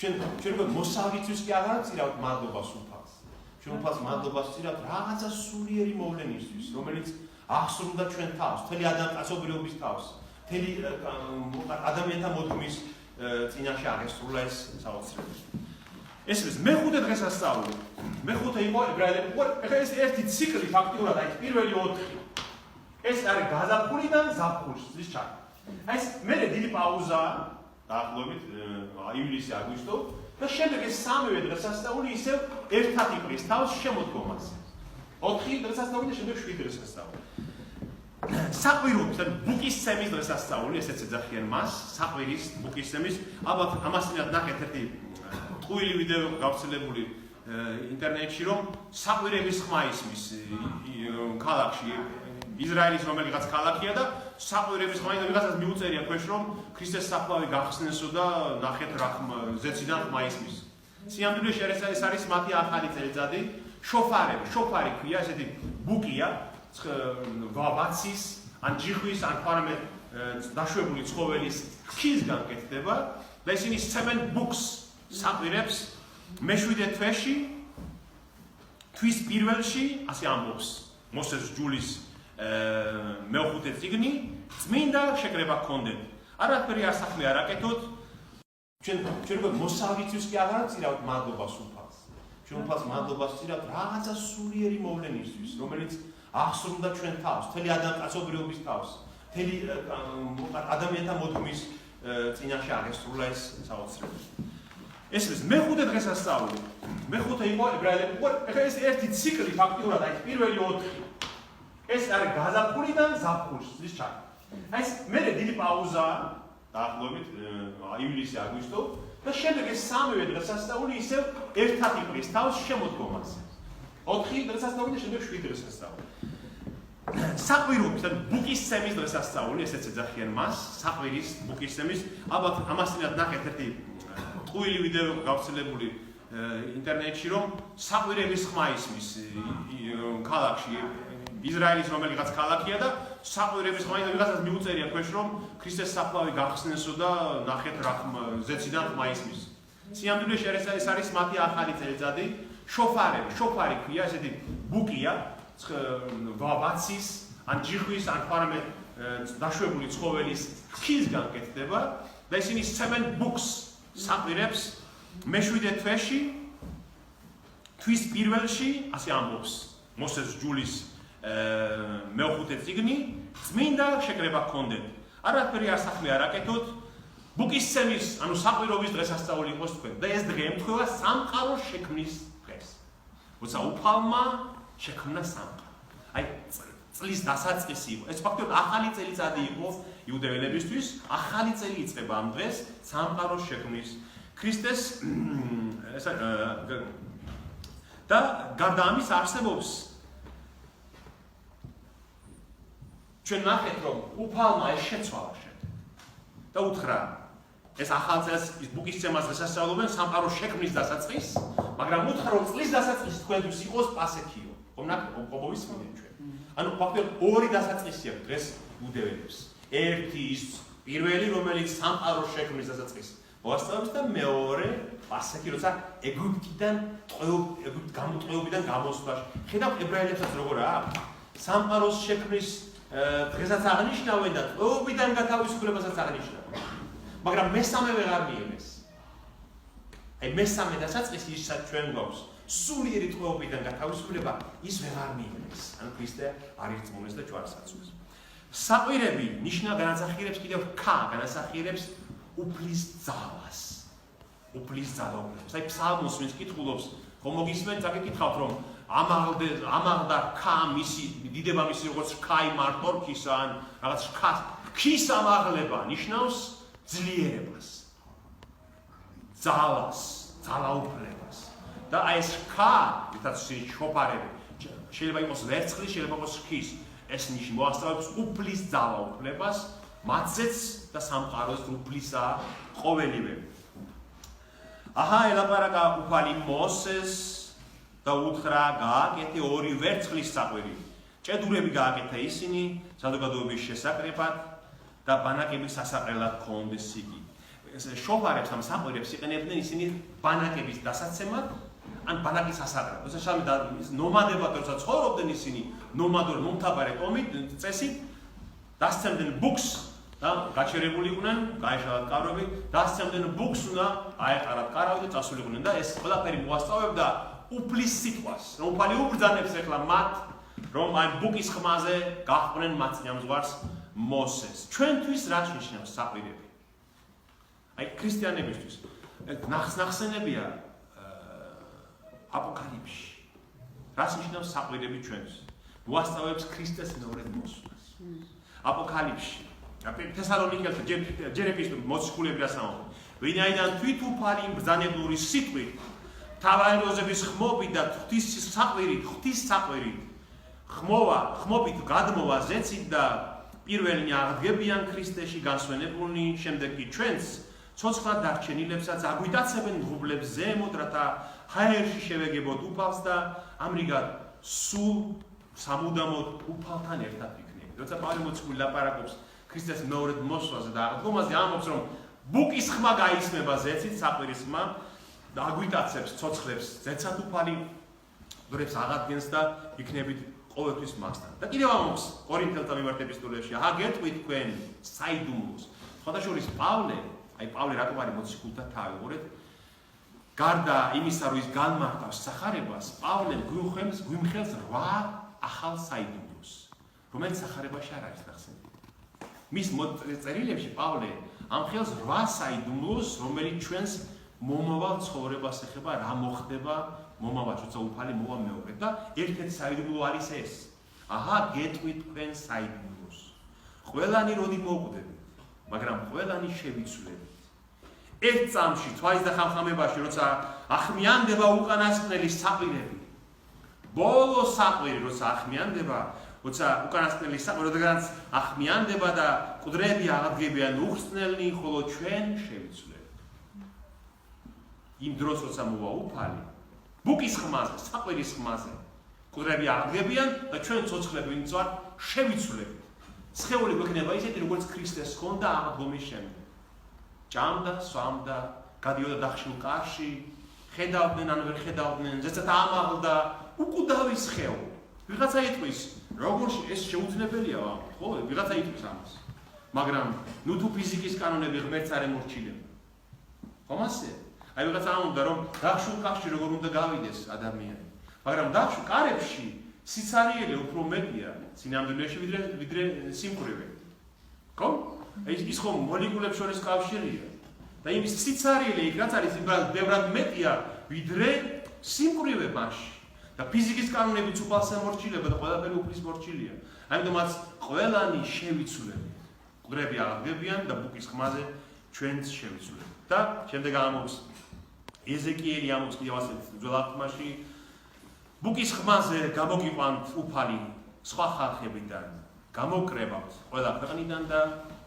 ჩვენ მოსავლისთვის კი აღარ ვწირავთ მადლობას უფალს. ჩვენ უფალს მადლობას ვწირავთ რაღაცა სულიერი მოვლენისთვის, რომელიც აღსრულდა ჩვენ თავს, მთელი კაცობრიობის თავს, მთელი ადამიანთა მოდგმის წინაშე აღესრულა ეს საოცრება. ეს არის მეხუთე დღესასწაული. მეხუთე იყო ებრაელები. ეხლა ეს ერთი ციკლი ფაქტურად აი პირველი 4. ეს არის გაზაფხულიდან ზაფხულს ჩაკ. აი ეს მერე დიდი პაუზაა, დაახლოებით ივლისი, აგვისტო და შემდეგ ეს სამივე დღესასწაული ისევ ერთად იყრის თავს შემოდგომაზე. 4 დღესასწაული და შემდეგ 7 დღესასწაული. საყვირობის ან ბუკისცემის დღესასწაული, ესეც ეძახიან მას, საყვირის ბუკისცემის. ალბათ ამასთანავე ნახეთ ერთი ტყუილი ვიდეო გავრცელებული ინტერნეტში, რომ საყვირების ხმა ისმის ქალაქში, ისრაელის რომელიღაც ქალაქია და საყვირების ხმა და ვიღაცას მიუწერია ქვეშ, რომ ქრისტეს საფლავი გახსნესო და ნახეთ რა ზეციდან ხმა ისმის. სიამოვნებაში ეს არის მათი ახალი წელიწადი, შოფარი ქვია, ესეთი ბუკია, ვაცის, ან ჯიხვის, ან ფარმე დაშვებული ცხოველის ხისგან კეთდება და ისინი სცემენ ბუკს საყვირებს მე-7 თვეში, თვის პირველში, ასე ამბობს მოსეს ჯულის მე-5 წიგნი, წმინდა შეკრება გქონდეთ. არაფერი არ საქმე არ აკეთოთ, ჩვენ მოსავლისთვის კი აღარ ვწირავთ მადლობას უფალს. ჩვენ უფალს მადლობას ვწირავთ რაღაცა სულიერი მოვლენისთვის, რომელიც აღსრულდა ჩვენ თავს, მთელი კაცობრიობის თავს, მთელი ადამიანთა მოდგმის წინაშე აღესრულა ეს საოცრება. ეს არის მე-5 დღესასწაული. მე-5 იყო ებრაელები. ეხლა ეს ერთი ციკლი ფაქტურად აი პირველი 4. ეს არის გაზაფხულიდან ზაფხულს ჩაკ. აი ეს მერე დიდი პაუზაა, დაახლოებით ივლისი, აგვისტო და შემდეგ ეს სამივე დღესასწაული ისევ ერთად იყრის თავს შემოდგომაზე. 4 დღესასწაული და შემდეგ 7 დღესასწაული. საყვირობის ან ბუკისცემის დღესასწაული, ესეც ეძახიან მას, საყვირის ბუკისცემის. ალბათ ამასთანავე ნახეთ ერთი ტყუილი ვიდეო გავრცელებული ინტერნეტში, რომ საყვირების ხმა ისმის ქალაქში, ისრაელის რომელიღაც ქალაქია და საყვირების ხმა და ვიღაცას მიუწერია ქვეშ, რომ ქრისტეს საფლავი გახსნესო და ნახეთ რა ზეციდან ხმა ისმის. სიამოვნებაში ეს არის მათი ახალი წელიწადი, შოფარი ქვია, ესეთი ბუკია, ვაცის, ან ჯიხვის, ან ფარმე დაშვებული ცხოველის ხისგან კეთდება და ისინი სცემენ ბუკს საყვირებს მე-7 თვეში, თვის პირველში, ასე ამბობს მოსეს ჯულის მე-5 წიგნი, წმინდა შეკრება გქონდეთ. არაფერი არ საქმე არ აკეთოთ, ბუკისცემის, ანუ საყვირობის დღესასწაული იყოს თქვენ და ეს დღე ემთხვევა სამყაროს შექმნის დღეს. როცა უფალმა შექმნა სამყარო. აი წლის დასაწყისი იყო. ეს ფაქტობრივად ახალი წელიწადი იყო იუდეველებისთვის, ახალი წელი იწყება ამ დღეს სამყაროს შექმნის ქრისტეს და გარდა ამის არსებობს ჩვენ ნახეთ რომ უფალმა ეს შეცვალა შემდეგ და უთხრა ეს ახალ წელს ის ბუკის ცემას შესასწავლობენ სამყაროს შექმნის დასაწყისს, მაგრამ უთხრა რომ წლის დასაწყისი თქვენთვის იყოს პასექიო. ყოფობის მიდენ ჩვენ. ანუ ფაქტობრივად ორი დასაწყისი აქვს დღეს იუდეველებს. ერთი ის პირველი რომელიც სამყაროს შექმნის დასაწყისს მოასწავლის და მეორე პასექი როცა ეგვიპტიდან გამოტყეობიდან გამოსვლაში. ხედავთ ებრაელებსაც როგორაა? სამყაროს შექმნის დღესაც აღნიშნავენ და ტყეობიდან გათავისუფლებასაც აღნიშნავენ. მაგრამ მესამე ვეღარ მიიღეს. აი მესამე დასაწყისი ისაც ჩვენ გვაქვს. სულიერი ტყეობიდან გათავისუფლება ის ვეღარ მიიღეს. ანუ ქრისტე არ ირწმუნეს და ჯვარს აწვეს. საყვირები ნიშნა განასახიერებს კიდევ განასახიერებს უფლის ძალას. უფლის ძალაუფლებას. აი ფსალმოს ვინც კითხულობს, ხომ მოგისმენთ, წაკითხავთ რომ ამაღლდა მისი დიდება მისი როგორც ქაი მარტორქისა ან რაღაც ქის ამაღლება ნიშნავს ძლიერებას, ძალას, ძალაუფლებას. და აი ეს რითაც შოფარები, შეიძლება იყოს ვერცხლის, შეიძლება იყოს ხის. ეს ნიშნავს მოასწავებს უფლის ძალაუფლებას, მათზეც და სამყაროს უფლისა ყოველივე. აჰა, ელაპარაკა უფალი მოსეს და უთხრა გააკეთე ორი ვერცხლის საყვირი. ჭედურები გააკეთა ისინი საზოგადოების შესაკრებად და ბანაკების სასაყრელად ქონდეს იგი. შოფარებს ამ საყვირებს იყენებდნენ ისინი ბანაკების დასაცემად ან ბანაკის სასაყრელად. თორსა შამი ნომადებად როცა ცხოვრობდნენ ისინი ნომადურ მომთაბარე წესით დასცემდნენ ბუქს და გაჩერებული იყვნენ, გაეშალათ კარვები, დასცემდნენ ბუქს უნდა აეყარათ კარავი და წასულიყვნენ და ეს ყველაფერი მოასწავებდა უფლის სიტყვას. რომ უფალი უბრძანებს ეხლა მათ რომ აი ბუკის ხმაზე გაჰყვნენ მათ წინამძღვარს მოსეს. ჩვენთვის რა ნიშნავს საყვირები? აი ქრისტიანებისთვის ნახსენებია აპოკალიფსში. რას ნიშნავს საყვირები ჩვენთვის? მოასწავებს ქრისტეს მეორედ მოსვლას. აპოკალიფსში თესალონიკელთა ჯერ ეპისტოლე მოციქულები ასაუბრებენ. ვინაიდან თვითუფალი ბრძანებლური სიტყვით თავაეროზების ხმობით და ღვთის საყვირით ხმობით გადმოვა ზეცით და პირველნი აღდგებიან ქრისტეში განსვენებულნი, შემდეგ კი ჩვენც ცოცხლად დარჩენილებსაც აგვიტაცებენ ღუბლებს ზემოთ, რათა ჰაერში შევეგებოთ უფალს და ამრიგად სულ სამუდამოდ უფალთან ერთად ვიქნებით. როცა პავლე მოციქული ლაპარაკობს ქრისტეს მეორედ მოსვლაზე და აღდგომაზე, ამბობს რომ ბუკის ხმა გაისმება ზეცით, საყვირის ხმა და აგვიტაცებს ცოცხლებს ზეცად უფალი დრებს აღადგენს და იქნებით ყოველთვის მასთან. და კიდევ ამბობს კორინთელთა მიმართ ეპისტოლეში, აჰა გეტყვით თქვენ საიდუმლოს. სხვადასხვა პავლე რატომ არის მოციქულთა თავი, უყურეთ. გარდა იმისა, რომ ის განმარტავს სახარებას, პავლე გვიმხელს 8 ახალ საიდუმლოს, რომელიც სახარებაში არ არის ნახსენები. მის წერილებში პავლე ამხელს 8 საიდუმლოს, რომელიც ჩვენს მომავალ ცხოვრებას ეხება, რა მოხდება მომავალ, როცა უფალი მოვა მეორედ და ერთ-ერთი საიდუმლო არის ეს. აჰა, გეტყვით თქვენ საიდუმლოს. ყველანი როდი მოვკვდებით, მაგრამ ყველანი შევიცვლებით. ერთ წამში, თვალის და ხამხამებაში, როცა ახმიანდება უკანასკნელი საყვირები. ბოლო საყვირი, როცა ახმიანდება, როცა უკანასკნელი საყვირი, როდესაც ახმიანდება და მკვდრები აღდგებიან უხსნელნი, ხოლო ჩვენ შევიცვლებით. იმ დროს, როცა მოვა უფალი, ბუკის ხმაზე, საყვირის ხმაზე, მკვდრები აღდგებიან და ჩვენ ცოცხლები ვინც ვართ, შევიცვლებით. სხეული გვექნება ისეთი, როგორც ქრისტეს ჰქონდა აღდგომის შემდეგ. ჭამდა, სვამდა, გადიოდა დახშილ კარში, ხედავდნენ ან ვერ ხედავდნენ, ზეცად ამაღლდა, უკვდავი სხეული. ვიღაცა იტყვის, როგორ ეს შეუძლებელია, ხო? ვიღაცა იტყვის ამას. მაგრამ ნუ თუ ფიზიკის კანონები ღმერთს არ ემორჩილება. ხომ ასე? აი ვიღაცა ამბობდა, რომ დახშილ კარში როგორ უნდა გავიდეს ადამიანი. მაგრამ დახშილ კარებში სიცარიელე უფრო მეტია სინამდვილეში ვიდრე სიმკვრივე. ხო? ის ხომ მოლეკულებს შორის კავშირია. და იმის სიცარიელე იქ რაც არის ბევრად მეტია ვიდრე სიმკვრივე მასში. და ფიზიკის კანონებიც უფალს ემორჩილება და ყველაფერი უფლის მორჩილია. ამიტომაც ყველანი შევიცვლებით. მკვდრები აღდგებიან და ბუკის ხმაზე ჩვენც შევიცვლებით. და შემდეგ ამობს ეზეკიელი ამობს კიდევ ასეთ ძველ აღთქმაში ბუკის ხმაზე გამოგიყვანთ უფალი სხვა ხალხებიდან, გამოკრებავთ ყველა ქვეყნიდან და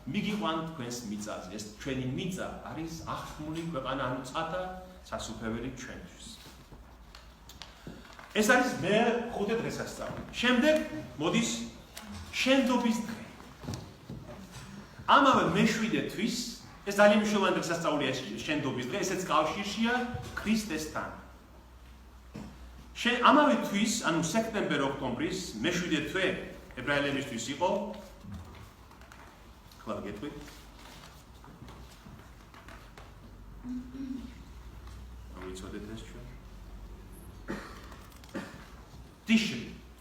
მიგიყვანთ თქვენს მიწაზე. ეს ჩვენი მიწა არის აღთქმული ქვეყანა, ანუ წადა სასუფეველი ჩვენთვის. ეს არის მე-5 დღესასწაული. შემდეგ მოდის შენდობის დღე. ამავე მე-7 თვის ეს ძალიან მნიშვნელოვანი დღესასწაულია შენდობის დღე, ესეც კავშირშია ქრისტესთან. ამავე თვის, ანუ სექტემბერ-ოქტომბრის მე-7 თვე ებრაელებისთვის იყო ხლა გეტყვით. ვიცოდეთ ეს ჩვენ.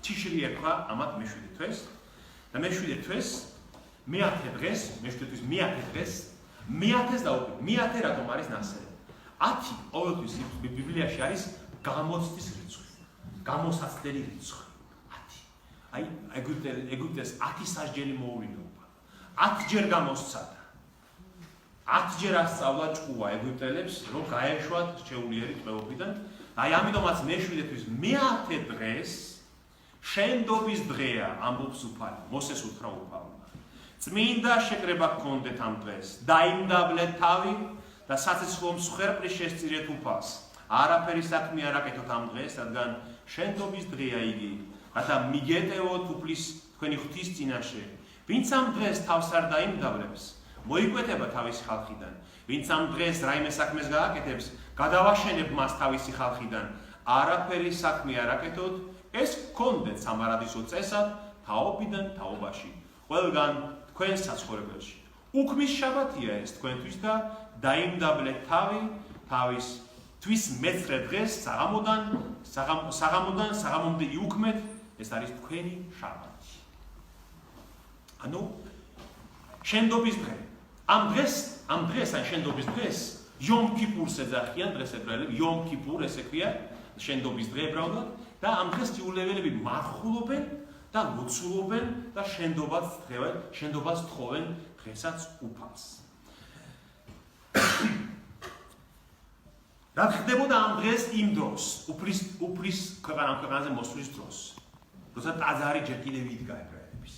ტიშრი ერქვა ამათ მე-7 თვეს და მე-7 თვეს მე-10 დღეს, მე-7 თვის მე-10 დღეს, მე-10-ს დაუკვირდით. მე-10 რატომ არის ნასელი? 10 ყოველთვის ბიბლიაში არის გამოცდის რიცხვი. გამოსაცდელი რიცხვი 10. აი ეგვიპტეს 10 სასჯელი მოუვინოობა. 10 ჯერ გამოსცადა. 10 ჯერ ასწავლა ჭკუა ეგვიპტელებს, რომ გაეშვათ შეულიერი ტყვეობიდან. აი ამიტომაც მე-7 თვის მე-10 დღეს შენდობის დღეა, ამბობს უფალი. მოსეს უთხრა უფალმა. წმინდა შეკრება გქონდეთ ამ დღეს. დაიმდაბლეთ თავი და საცეცხლო მსხვერპლი შესწირეთ უფალს. არაფერი საქმე არ აკეთოთ ამ დღეს, რადგან შენდობის დღეა იგი, რათა მიგეტევოთ უფლის თქვენი ღვთის წინაშე. ვინც ამ დღეს თავს არ დაიმდაბლებს, მოიკვეთება თავისი ხალხიდან. ვინც ამ დღეს რაიმე საქმეს გააკეთებს, გადავაშენებ მას თავისი ხალხიდან. არაფერი საქმე არ აკეთოთ, ეს გქონდეთ სამარადისო წესად თაობიდან თაობაში. ყველგან თქვენ საცხოვრებელში. უქმის შაბათია ეს თქვენთვის და დაიმდაბლეთ თავი თავის თვის მეცხრე დღეს საღამოდან იუქმეთ, ეს არის თქვენი შაბათი. ანუ შენდობის დღე. ამ დღეს ან შენდობის დღეს იომ კიპურს ეძახიან დღეს ებრაელები, იომ კიპურ ესე ქვია, შენდობის დღე ებრაულად და ამ დღეს იულეველები მარხულობენ და ლოცულობენ და შენდობას თხოვენ დღესაც უფალს. რა ხდებოდა ამ დღეს იმ დროს, უფლის ქვეყანაზე მოსვლის დროს, როცა ტაძარი ჯერ კიდევ იდგა ებრაელების.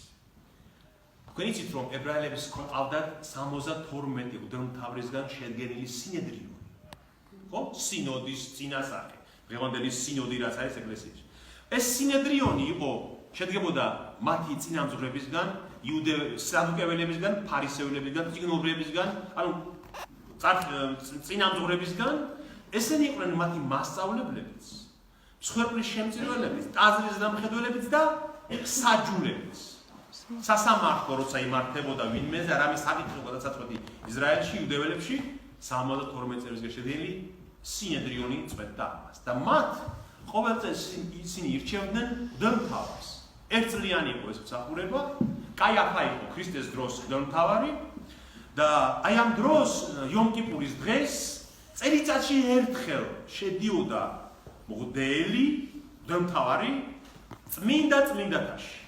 თქვენ იცით, რომ ებრაელებს ჰყავდათ 72 მღვდელმთავრისგან შედგენილი სინედრიონი. ხო? სინოდის წინასახე. დღევანდელი სინოდი რაც არის ეკლესიაში. ეს სინედრიონი იყო შედგებოდა მათი წინამძღვრებისგან, სადუკეველებისგან, ფარისეველებისგან, წიგნობრებისგან, ანუ წინამძღვრებისგან. ესენი იყვნენ მათი მასწავლებლებიც, მსხვერპლის შემწირველებიც, ტაძრის დამხედველებიც და საჯულეც. სასამართლო როცა იმართებოდა ვინმე და რამე საკითხებოდა დაცვეთი ისრაელში, იუდეველებში 72 წელიწადში შედგენილი სინედრიონი წვეთდა ამას. და მათ ყოველ წელს ისინი ირჩევდნენ მღვდელმთავარს. ერთწლიანი იყო ეს მსახურება, კაიაფა იყო ქრისტეს დროს მღვდელმთავარი და აი ამ დროს იომ კიპურის დღეს წელიწადში ერთხელ შედიოდა მღვდელი, მღვდელმთავარი წმინდათაში.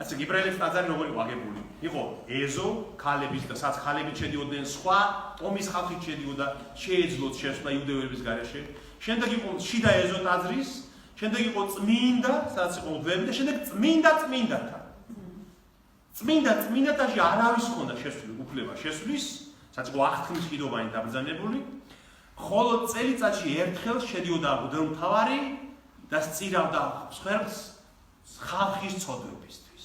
ასე ებრაელების ტაძარი როგორ იყო აგებული? იყო ეზო, ქალების და სადაც ქალები შედიოდნენ, სხვა ტომის ხალხი შედიოდა, შეეძლოთ შესვლა იუდეველების გარეშე. შემდეგ იყო შიდა ეზო ტაძრის, შემდეგ იყო წმინდა, სადაც იყო მღვდლები და შემდეგ წმინდათა. წმინდათაში არავის ჰქონდა უფლება შესვლის, სადაც იყო აღთქმის კიდობანი დაბრძანებული. ხოლო წელიწადში ერთხელ შედიოდა მღვდელმთავარი და სწირავდა მსხვერპლს ხალხის ცოდვებისთვის.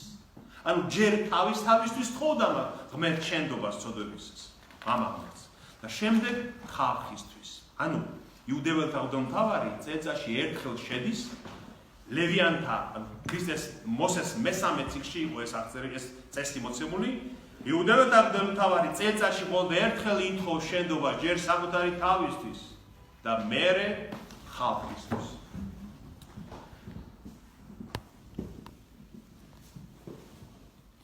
ანუ ჯერ თავისთვის თხოვდა ღმერთ შენდობას ცოდვებისთვის ამას და შემდეგ ხალხისთვის. ანუ იუდეველთა მღვდელმთავარი წელიწადში ერთხელ შედის ლევიანთა ქრისტეს მოსეს მესამე წიგნში იყო ეს წესი მოცემული. იუდეველთა მღვდელმთავარი წელიწადში მხოლოდ ერთხელ ითხოვს შენდობას ჯერ საკუთარი თავისთვის და მერე ხალხისთვის.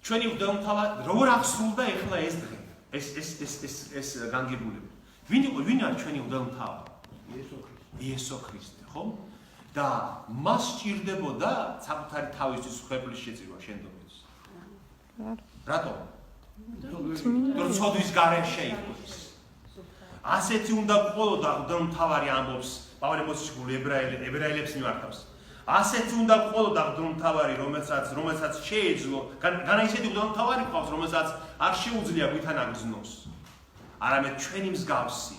ჩვენი მღვდელმთავარი როგორ აღსრულდა ეხლა ეს დღე? ეს განგებულება. ვინ არის ჩვენი მღვდელმთავარი? იესო ქრისტე, ხო? და მას სჭირდებოდა საკუთარი თავისთვის მსხვერპლის შეწირვა შენდობისთვის. რატომ? რომ ცოდვის გარეშე იყოს. ასეთი უნდა ყოლოდა მთავარი ამბობს პავლე მოციქული ებრაელებს მიმართავს. ასეთი უნდა ყოლოდა მთავარი რომელსაც შეეძლო განა ისეთი მთავარი ყავს რომელსაც არ შეუძლია გვითან აგრძნოს. არამედ ჩვენი მსგავსი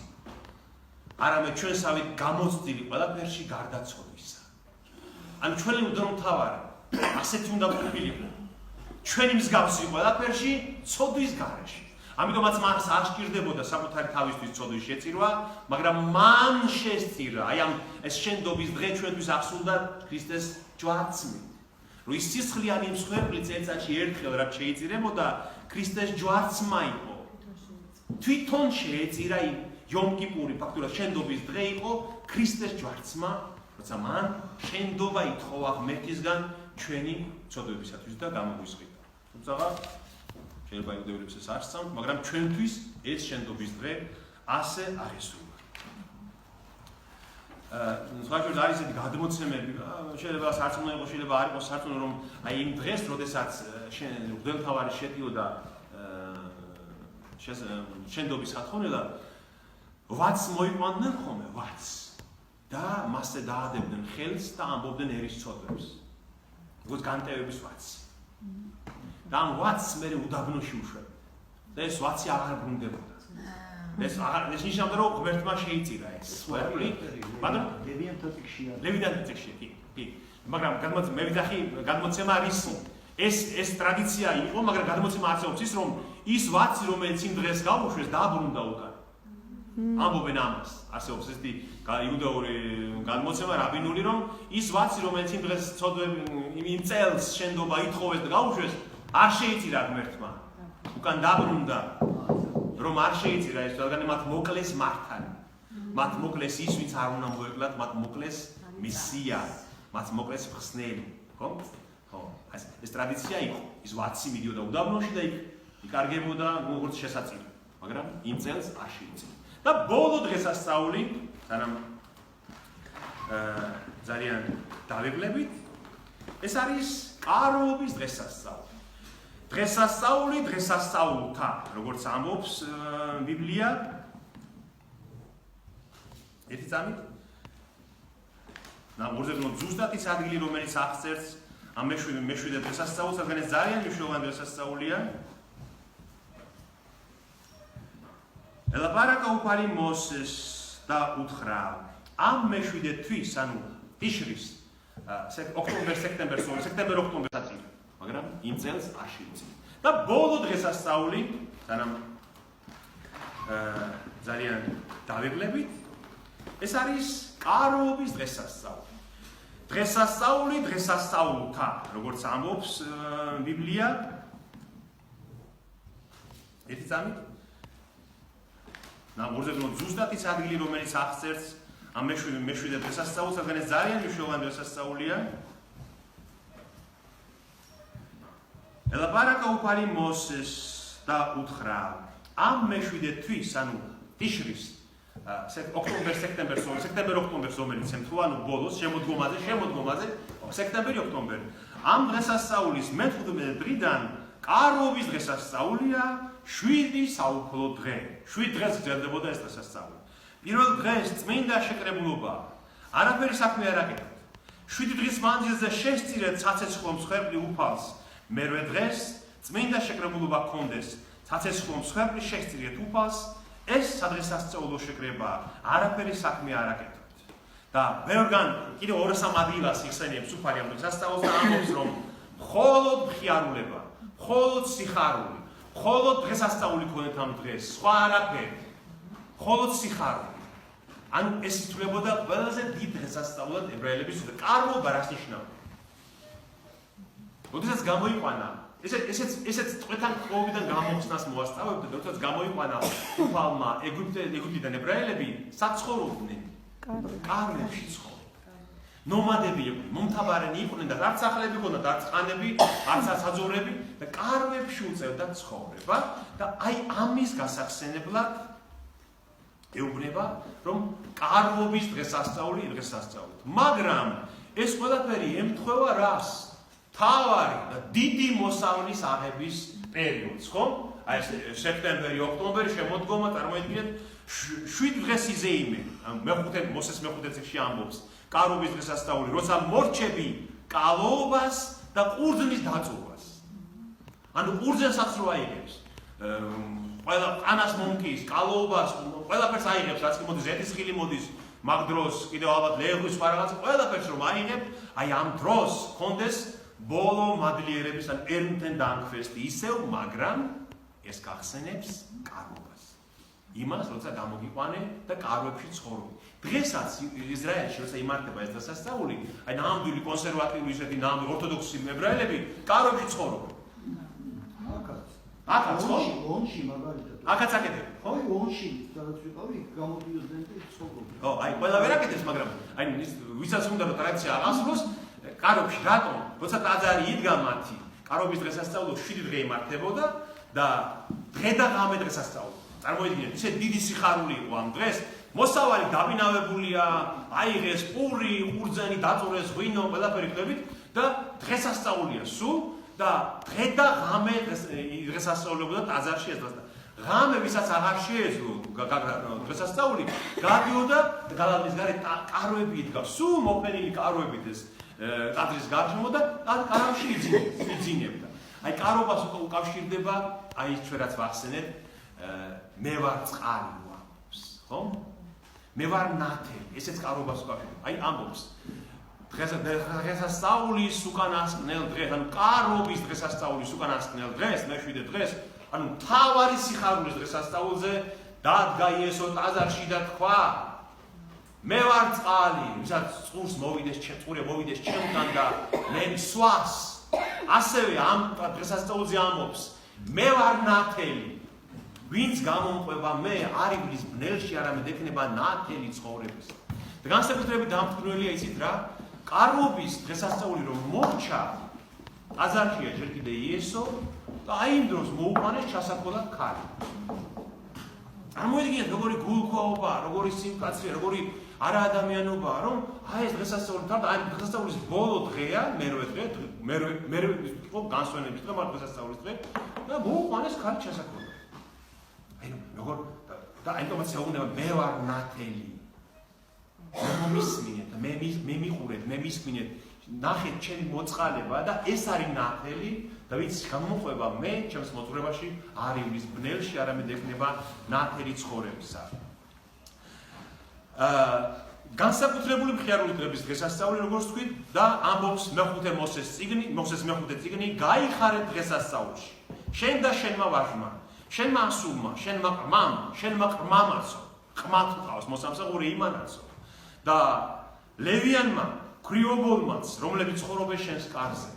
არამედ ჩვენსავით გამოცდილი ყველაფერში გარდაცოდვისა. ან ჩვენი მთავარი ასეთი უნდა ყოფილიყო. ჩვენი მსგავსი ყველაფერში ცოდვის გარეშე. ამიტომაც მას არ სჭირდებოდა საკუთარი თავისთვის ცოდვის შეწირვა, მაგრამ მან შესწირა. აი ამ ეს შენდობის დღე ჩვენთვის აღსრულდა ქრისტეს ჯვარცმით. რომ ის სისხლიანი მსხვერპლი წელიწადში ერთხელ რაც შეიწირებოდა, ქრისტეს ჯვარცმა იყო. თვითონ შეეწირა იომ კიპური ფაქტურად შენდობის დღე იყო ქრისტეს ჯვარცმა, როცა მან შენდობა ითხოვა ღმერთისგან ჩვენი ცოდვებისათვის და გამოგვისყიდა. თუმცა შეიძლება იუდეველებს ეს არ სწამთ, მაგრამ ჩვენთვის ეს შენდობის დღე ასე არ ესრულა. სხვაგვარად არის ესეთი გადმოცემები, შეიძლება სარწმუნო იყოს, შეიძლება არ იყოს სარწმუნო, რომ აი იმ დღეს, როდესაც მღვდელმთავარი შედიოდა შენდობის სათხოვნელად, ვაც მოიყვანდნენ ხოლმე, ვაც და მასზე დაადებდნენ ხელს და ამბობდნენ ერის ცოდვებს. როგორც განტევების ვაცი. და ამ ვაცს მე უდაბნოში უშვებდი. და ეს ვაცი აღარ ბრუნდებოდა. ეს ნიშნავდა რომ ღმერთმა შეიწირა ეს სვერპლი. მაგრამ ლევიტანთა წიგშია. ლევიტანთა წიგშია, კი. მაგრამ გადმოცემა არის ეს ტრადიცია იყო, მაგრამ გადმოცემა არსებობს ის რომ ის ვაცი რომელიც იმ დღეს გაუშვეს დაბრუნდა უკან. ამბობენ ამას. არსებობს ესეთი იუდეური გადმოცემა რაბინული რომ ის ვაცი რომელიც იმ დღეს ცოდვები იმ წელს შენდობა ითხოვეს და გაუშვეს არ შეიწირა ღმერთმა. უკან დაბრუნდა რომ არ შეიწირა ეს რადგან მათ მოკლეს მართან. მათ მოკლეს ის ვინც არ უნდა მოეკლათ, მათ მოკლეს მისია, მათ მოკლეს მხსნელი, ხო? ხო, ეს ტრადიცია იყო. ის ვაცი მიდიოდა უდაბნოში და იქ იკარგებოდა როგორც შესაძლო, მაგრამ იმ წელს არ შეიწირა. და ბოლო დღესასწაული, სანამ ძალიან დავიკლებით, ეს არის კაროობის დღესასწაული. დღესასწაულთა, როგორც ამბობს ბიბლია, ერთი წამით. ნაბურზებნო ზუსტად ის ადგილი, რომელიც აღწერს ამ მეშვიდე დღესასწაულს, რადგან ეს ძალიან მნიშვნელოვანი დღესასწაულია. ელაპარაკა უფალი მოსეს და უთხრა ამ მეშვიდე თვის, ანუ ტიშრის, ოქტომბერ-სექტემბერს აწირა, მაგრამ იმ წელს არ შეიწირა. და ბოლო დღესასწაული, სანამ ძალიან დავიკლებით, ეს არის კაროობის დღესასწაული. დღესასწაულთა, როგორც ამბობს ბიბლია, ერთი წამით. ნაბურზებნო ზუსტად ის ადგილი, რომელიც აღწერს ამ მეშვიდე დღესასწაულს, რადგან ეს ძალიან მნიშვნელოვანი დღესასწაულია. ელაპარაკა უფალი მოსეს და უთხრა ამ მეშვიდე თვის, ანუ ტიშრის, ოქტომბერ-ოქტომბერს, რომელიც ემთხვევა, ანუ ბოლოს შემოდგომაზე, სექტემბერი-ოქტომბერი. ამ დღესასწაულის მე-15 დღიდან კაროობის დღესასწაულია 7 საუფლო დღე. 7 დღეს გრძელდებოდა ეს დღესასწაული. პირველ დღეს წმინდა შეკრებულობა. არაფერი საქმე არ აკეთებთ. 7 დღის მანძილზე შესწირეთ საცეცხლო მსხვერპლი უფალს. მერვე დღეს წმინდა შეკრებულობა გქონდეს. საცეცხლო მსხვერპლი შესწირეთ უფალს. ეს სადღესასწაულო შეკრება. არაფერი საქმე არ აკეთებთ. და ბევრგან კიდევ 2-3 ადგილას იხსენიებს უფალი ამ დღესასწაულს და ამბობს რომ მხოლოდ მხიარულება, მხოლოდ სიხარული, მხოლოდ დღესასწაული ქონეთ ამ დღეს, სხვა არაფერი. მხოლოდ სიხარული. ანუ ეს ითვლებოდა ყველაზე დიდ დღესასწაულად ებრაელების და კაროობა რას ნიშნავდა? როდესაც გამოიყვანა, ესეც წვეთან კროვიდან გამოხსნას მოასწავებდა, როდესაც გამოიყვანა უფალმა ეგვიპტიდან ებრაელები საცხოვრობდნენ კაროებში ცხოვრობდნენ. ნომადები იყვნენ, მომთაბარენი იყვნენ და არც სახლები ჰქონდათ, არც ყანები, არც საძოვრები და კაროებში უწევდათ ცხოვრება და აი ამის გასახსენებლად ეუბნება, რომ კაროობის დღესასწაული დღესასწაულით. მაგრამ ეს ყველაფერი ემთხვევა რას? თავარი და დიდი მოსავლის აღების პერიოდს, ხო? აი სექტემბერი, ოქტომბერი შემოდგომა, წარმოიდგინეთ 7 დღეს იზეიმე. მეხუთე მოსეს მეხუთე წიგნში ამბობს. კარობის დღესასწაული, როცა მორჩები კალოობას და ყურძნის დაწურვას. ანუ ყურძნსაც რო აიღებს. ყველა ყანას მომკის, კალოობას, ყველაფერს აიღებს, რაც კი მოდის, ეთისხილი მოდის, მაგ დროს კიდევ ალბათ ლეღვის სხვა რაღაც, ყველაფერს რომ აიღებ, აი ამ დროს კონდეს ბოლო მადლიერების ან ერმთენ დაანქვესტი ისევ, მაგრამ ეს გახსენებს კარობას. იმას, როცა გამოგიყვანე და კარვებში ცხოვრობ. დღესაც ისრაელში, როცა იმართება ეს დღესასწაული, აი ნამდვილი კონსერვატიული ისეთი ნამდვილი ორთოდოქსი ებრაელები კარვებში ცხოვრობენ. აქაც ხო? ონში მაგალითად. აქაც აკეთებ, ხო? აი ონში, სადაც ვიყავი, გამოდიოდნენ და ცხოვრობდნენ. ო, აი ყველა ვერ აკეთებს, მაგრამ აი ვისაც უნდა რომ ტრადიცია აღასრულოს, კარვებში რატომ? როცა ტაძარი იდგა მათი, კარობის დღესასწაულო 7 დღე იმართებოდა და დღე და ღამე დღესასწაულო. წარმოიდგინეთ, ისე დიდი სიხარული იყო ამ დღეს. მოსავალი დაბინავებულია, აიღეს პური, ყურძენი, დაწურეს ღვინო, ყველაფერი ხდებით და დღესასწაულია სულ და დღე და ღამე დღესასწაულებოდა ტაძარში ეს დღეს. ღამე ვისაც აღარ შეეძლო დღესასწაული, გადიოდა გალავნის გარეთ კარვები იდგა, სულ მოფენილი კარვებით ეს ტაძრის გარშემო და კარავში იძინებდა. აი კარობას უკავშირდება, აი ის ჩვენ რაც ვახსენეთ, მე ვარ წყალი ვამბობს, ხო? მე ვარ ნათელი, ესეც კარობას უკავშირდება. აი ამბობს დღესასწაულის უკანასკნელ დღეს, ანუ კარობის დღესასწაულის უკანასკნელ დღეს, მე-7 დღეს, ანუ მთავარი სიხარულის დღესასწაულზე დადგა იესო ტაძარში და თქვა: მე ვარ წყალი, ვისაც წყურს მოვიდეს, წყურე მოვიდეს ჩემთან და მე მსვას. ასევე ამ დღესასწაულზე ამბობს: მე ვარ ნათელი. ვინც გამომყვება მე არ იბლის ბნელში, არამედ ექნება ნათელი ცხოვრების. და განსაკუთრებით დამთქმელია იცით რა? კარობის დღესასწაული რომ მორჩა, ტაძარშია ჯერ კიდე იესო და აი იმ დროს მოუყვანეს ჩასაფოლად ქალი. წარმოიდგინეთ როგორი გულქვაობა, როგორი სიმკაცრე, როგორი არაადამიანობაა, რომ აი ეს დღესასწაული თავდა, აი დღესასწაულის ბოლო დღეა, მერვე დღე, მერვე იყო განსვენების დღე, მაგრამ დღესასწაულის დღე და მოუყვანეს ქალი ჩასაფოლად. აი როგორ და აიტომაც ეუბნება მე ვარ ნათელი. მომისმინეთ, მე მიყურეთ, მე მისმინეთ, ნახეთ ჩემი მოწყალება და ეს არის ნათელი და ვინც გამოყვება მე ჩემს მოძღვრებაში არ ივლის ბნელში, არამედ ექნება ნათელი ცხოვრებისა. განსაკუთრებული მხიარული დღების დღესასწაული, როგორც ვთქვით, და ამბობს მეხუთე მოსეს მეხუთე წიგნი, გაიხარეთ დღესასწაულში. შენ და შენმა ვაჟმა, შენმა ასულმა, შენმა ყრმამ, შენმა ყრმამაცო, ყმათ ყავს მოსამსახური იმანაცო და ლევიანმა, ქრიობოლმაც, რომლებიც ცხოვრობენ შენს კარზე.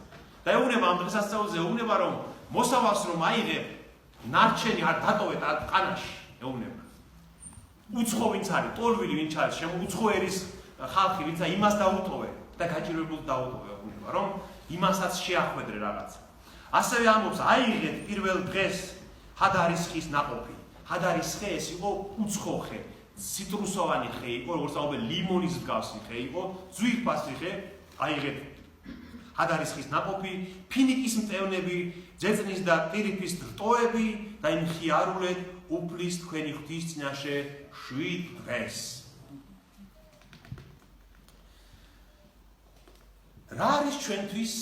და ეუბნება ამ დღესასწაულზე, ეუბნება რომ მოსავალს რომ აიღებ, ნარჩენი არ დატოვეთ ყანაში, ეუბნება. უცხო ვინც არის, ტოლვილი ვინც არის, შემოუცხო ერის ხალხი ვინც არის, იმას დაუტოვე და გაჭირვებულ დაუტოვე, ეუბნება, რომ იმასაც შეახვედრე რაღაცა. ასევე ამბობს, აიღეთ პირველ დღეს ჰადარის ხის ნაყოფი. ჰადარის ხე ეს იყო უცხო ხე, ციტრუსოვანი ხე იყო, როგორც ამბობენ, ლიმონის მსგავსი ხე იყო, ძვირფასი ხე, აიღეთ ჰადარის ხის ნაყოფი, ფინიკის მტევნები, ძეწნის და ტირიფის რტოები და იმ ხიარულეთ უფლის თქვენი ღვთის წინაშე 7 დღეს. რა არის ჩვენთვის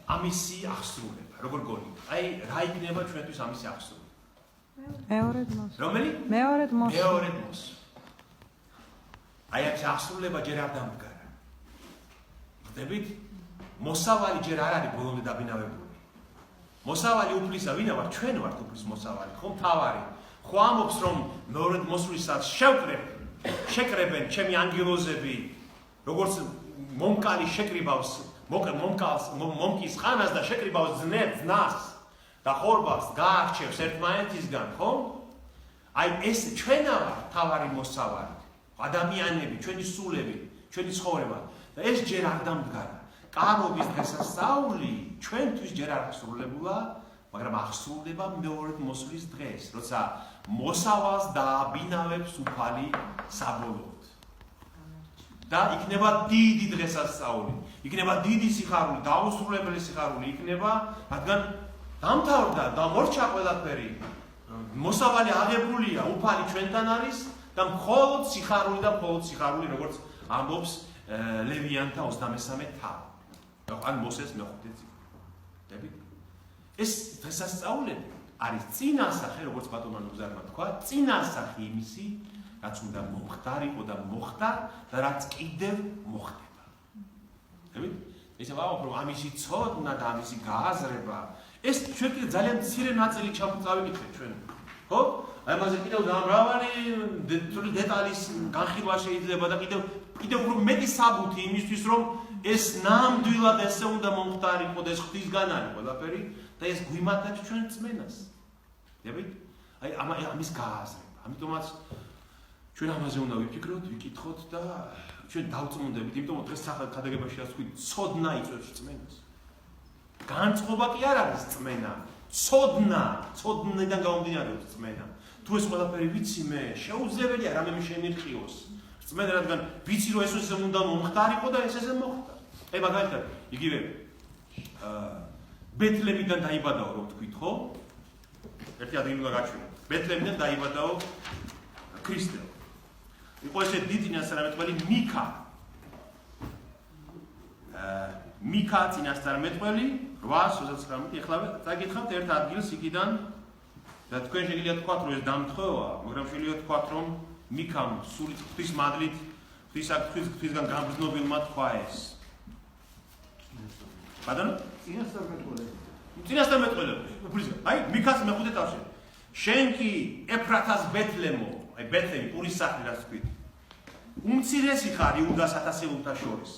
ამისი აღსრულება, როგორ გონით? აი, რა იქნება ჩვენთვის ამისი აღსრულება? მეორედ მოს. რომელი? მეორედ მოს. მეორედ მოს. აი, ეს აღსრულება ჯერ არ დამდგარა. ხდებით? მოსავალი ჯერ არ არის ბოლომდე დაბინავებული. მოსავალი უფლისა, ვინა ვარ? ჩვენ ვართ უფლის მოსავალი, ხო მთავარი. ხო ამბობს რომ მეორედ მოსვლისას შეკრებენ ჩემი ანგელოზები, როგორც მომკალი შეკრიბავს მომკის ხანას და შეკრიბავს ძნას და ხორბალს გაარჩევს ერთმანეთისგან, ხო? აი ეს ჩვენა ვარ თავარი მოსავალი, ადამიანები, ჩვენი სულები, ჩვენი ცხოვრება და ეს ჯერ არ დამდგარა. კარობის დღესასწაული ჩვენთვის ჯერ არ აღსრულებულა, მაგრამ აღსრულდება მეორედ მოსვლის დღეს, როცა მოსავალს დააბინავებს უფალი საბოლოოდ. და იქნება დიდი დღესასწაული, იქნება დიდი სიხარული, დაუსრულებელი სიხარული იქნება, რადგან დამთავრდა და მორჩა ყველაფერი. მოსავალი აღებულია, უფალი ჩვენთან არის და მხოლოდ სიხარული, როგორც ამბობს ლევიანთა 23 თავი. ან მოსეს მეხუთე წიგნი. ეს დღესასწაულები არის წინასახე, როგორც ბატონმა ნუგზარმა თქვა, წინასახე იმისი, რაც უნდა მომხდარიყო და მოხდა და რაც კიდევ მოხდება. ესე ვამბობ, რომ ამისი ცოდნა და ამისი გააზრება, ეს ჩვენ კიდევ ძალიან მცირე ნაწილი ჩავიკითხეთ ჩვენ. ხო? აი ამაზე კიდევ მრავალი დეტალის განხილვა შეიძლება და კიდევ უფრო მეტი საბუთი იმისთვის, რომ ეს ნამდვილად ესე უნდა მომხდარიყო და ეს ღვთისგან არის ყველაფერი და ეს გვიმატებს ჩვენ წმენას. აი ამის გააზრება. ამიტომაც ჩვენ ამაზე უნდა ვიფიქროთ, ვიკითხოთ და ჩვენ დავწმუნდებით, იმიტომ რომ დღეს ხადაგებაში ასვით ცოდნა იწვევს წმენას. განწყობა კი არ არის წმენა, ცოდნიდან გამომდინარეობს წმენა. თუ ეს ყველაფერი ვიცი მე, შეუძლებელია რამე შემირყიოს. წმენა რადგან ვიცი რომ ეს ისე უნდა მომხდარიყო და ეს ესე მოხდა. აი მაგალითად, იგივე ბეთლემიდან დაიბადაო, რომ თქვით, ხო? ერთი ადგილი უნდა გაჩვენო. ბეთლემიდან დაიბადაო ქრისტე. იყო ესე დიდი წინასწარმეტყველი მიქა წინასწარმეტყველი 8:29. ეხლა წაგითხავთ ერთ ადგილს იქიდან და თქვენ შეგიძლიათ თქვათ, რომ ეს დამთხოვა, მაგრამ შეიძლება თქვათ, რომ მიქამ სული ღვთის მადლით ღვთისგან გამგზნობილმა თქვა ეს. ბატონო? წინასწარმეტყველი. აი მიქას მეხუთე თავში. შენ კი ეფრათას ბეთლემო, აი ბეთლემი პურის სახლი რაც თქვით. უმცირესი ხარ იუდას ათასეულთა შორის.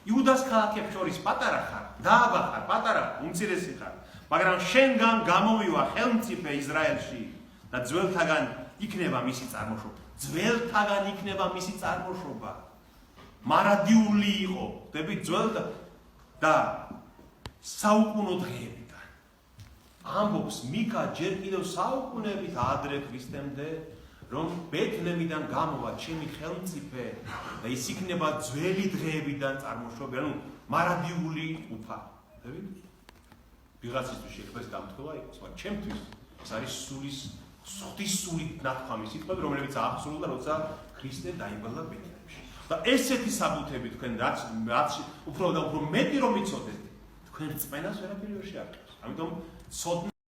იუდას ქალაქებს შორის პატარა ხარ, დააბა ხარ, პატარა, უმცირესი ხარ. მაგრამ შენგან გამოვივა ხელმწიფე ისრაელში და ძველთაგან იქნება მისი წარმოშობა. მარადიული იყო, ხდები ძველ და საუკუნო დღეებიდან. ამბობს მიქა ჯერ კიდევ საუკუნეებით ადრე ქრისტემდე, რომ ბეთლემიდან გამოვა ჩემი ხელმწიფე და ის იქნება ძველი დღეებიდან წარმოშობილი, ანუ მარადიული უფა. ხდები? ვიღაცისთვის შეიძლება ეს დამთხოვა იყოს, მაგრამ ჩემთვის ეს არის ღვთის სულით ნათქვამი სიტყვები, რომლებიც აღსრულდა, როცა ქრისტე დაიბადა ბეთლემში. და ესეთი საბუთები თქვენ რაც უფრო მეტი რომ იცოდეთ, თქვენ წმენას ვერაფერი ვერ შეარყევს. ამიტომ ცოდნა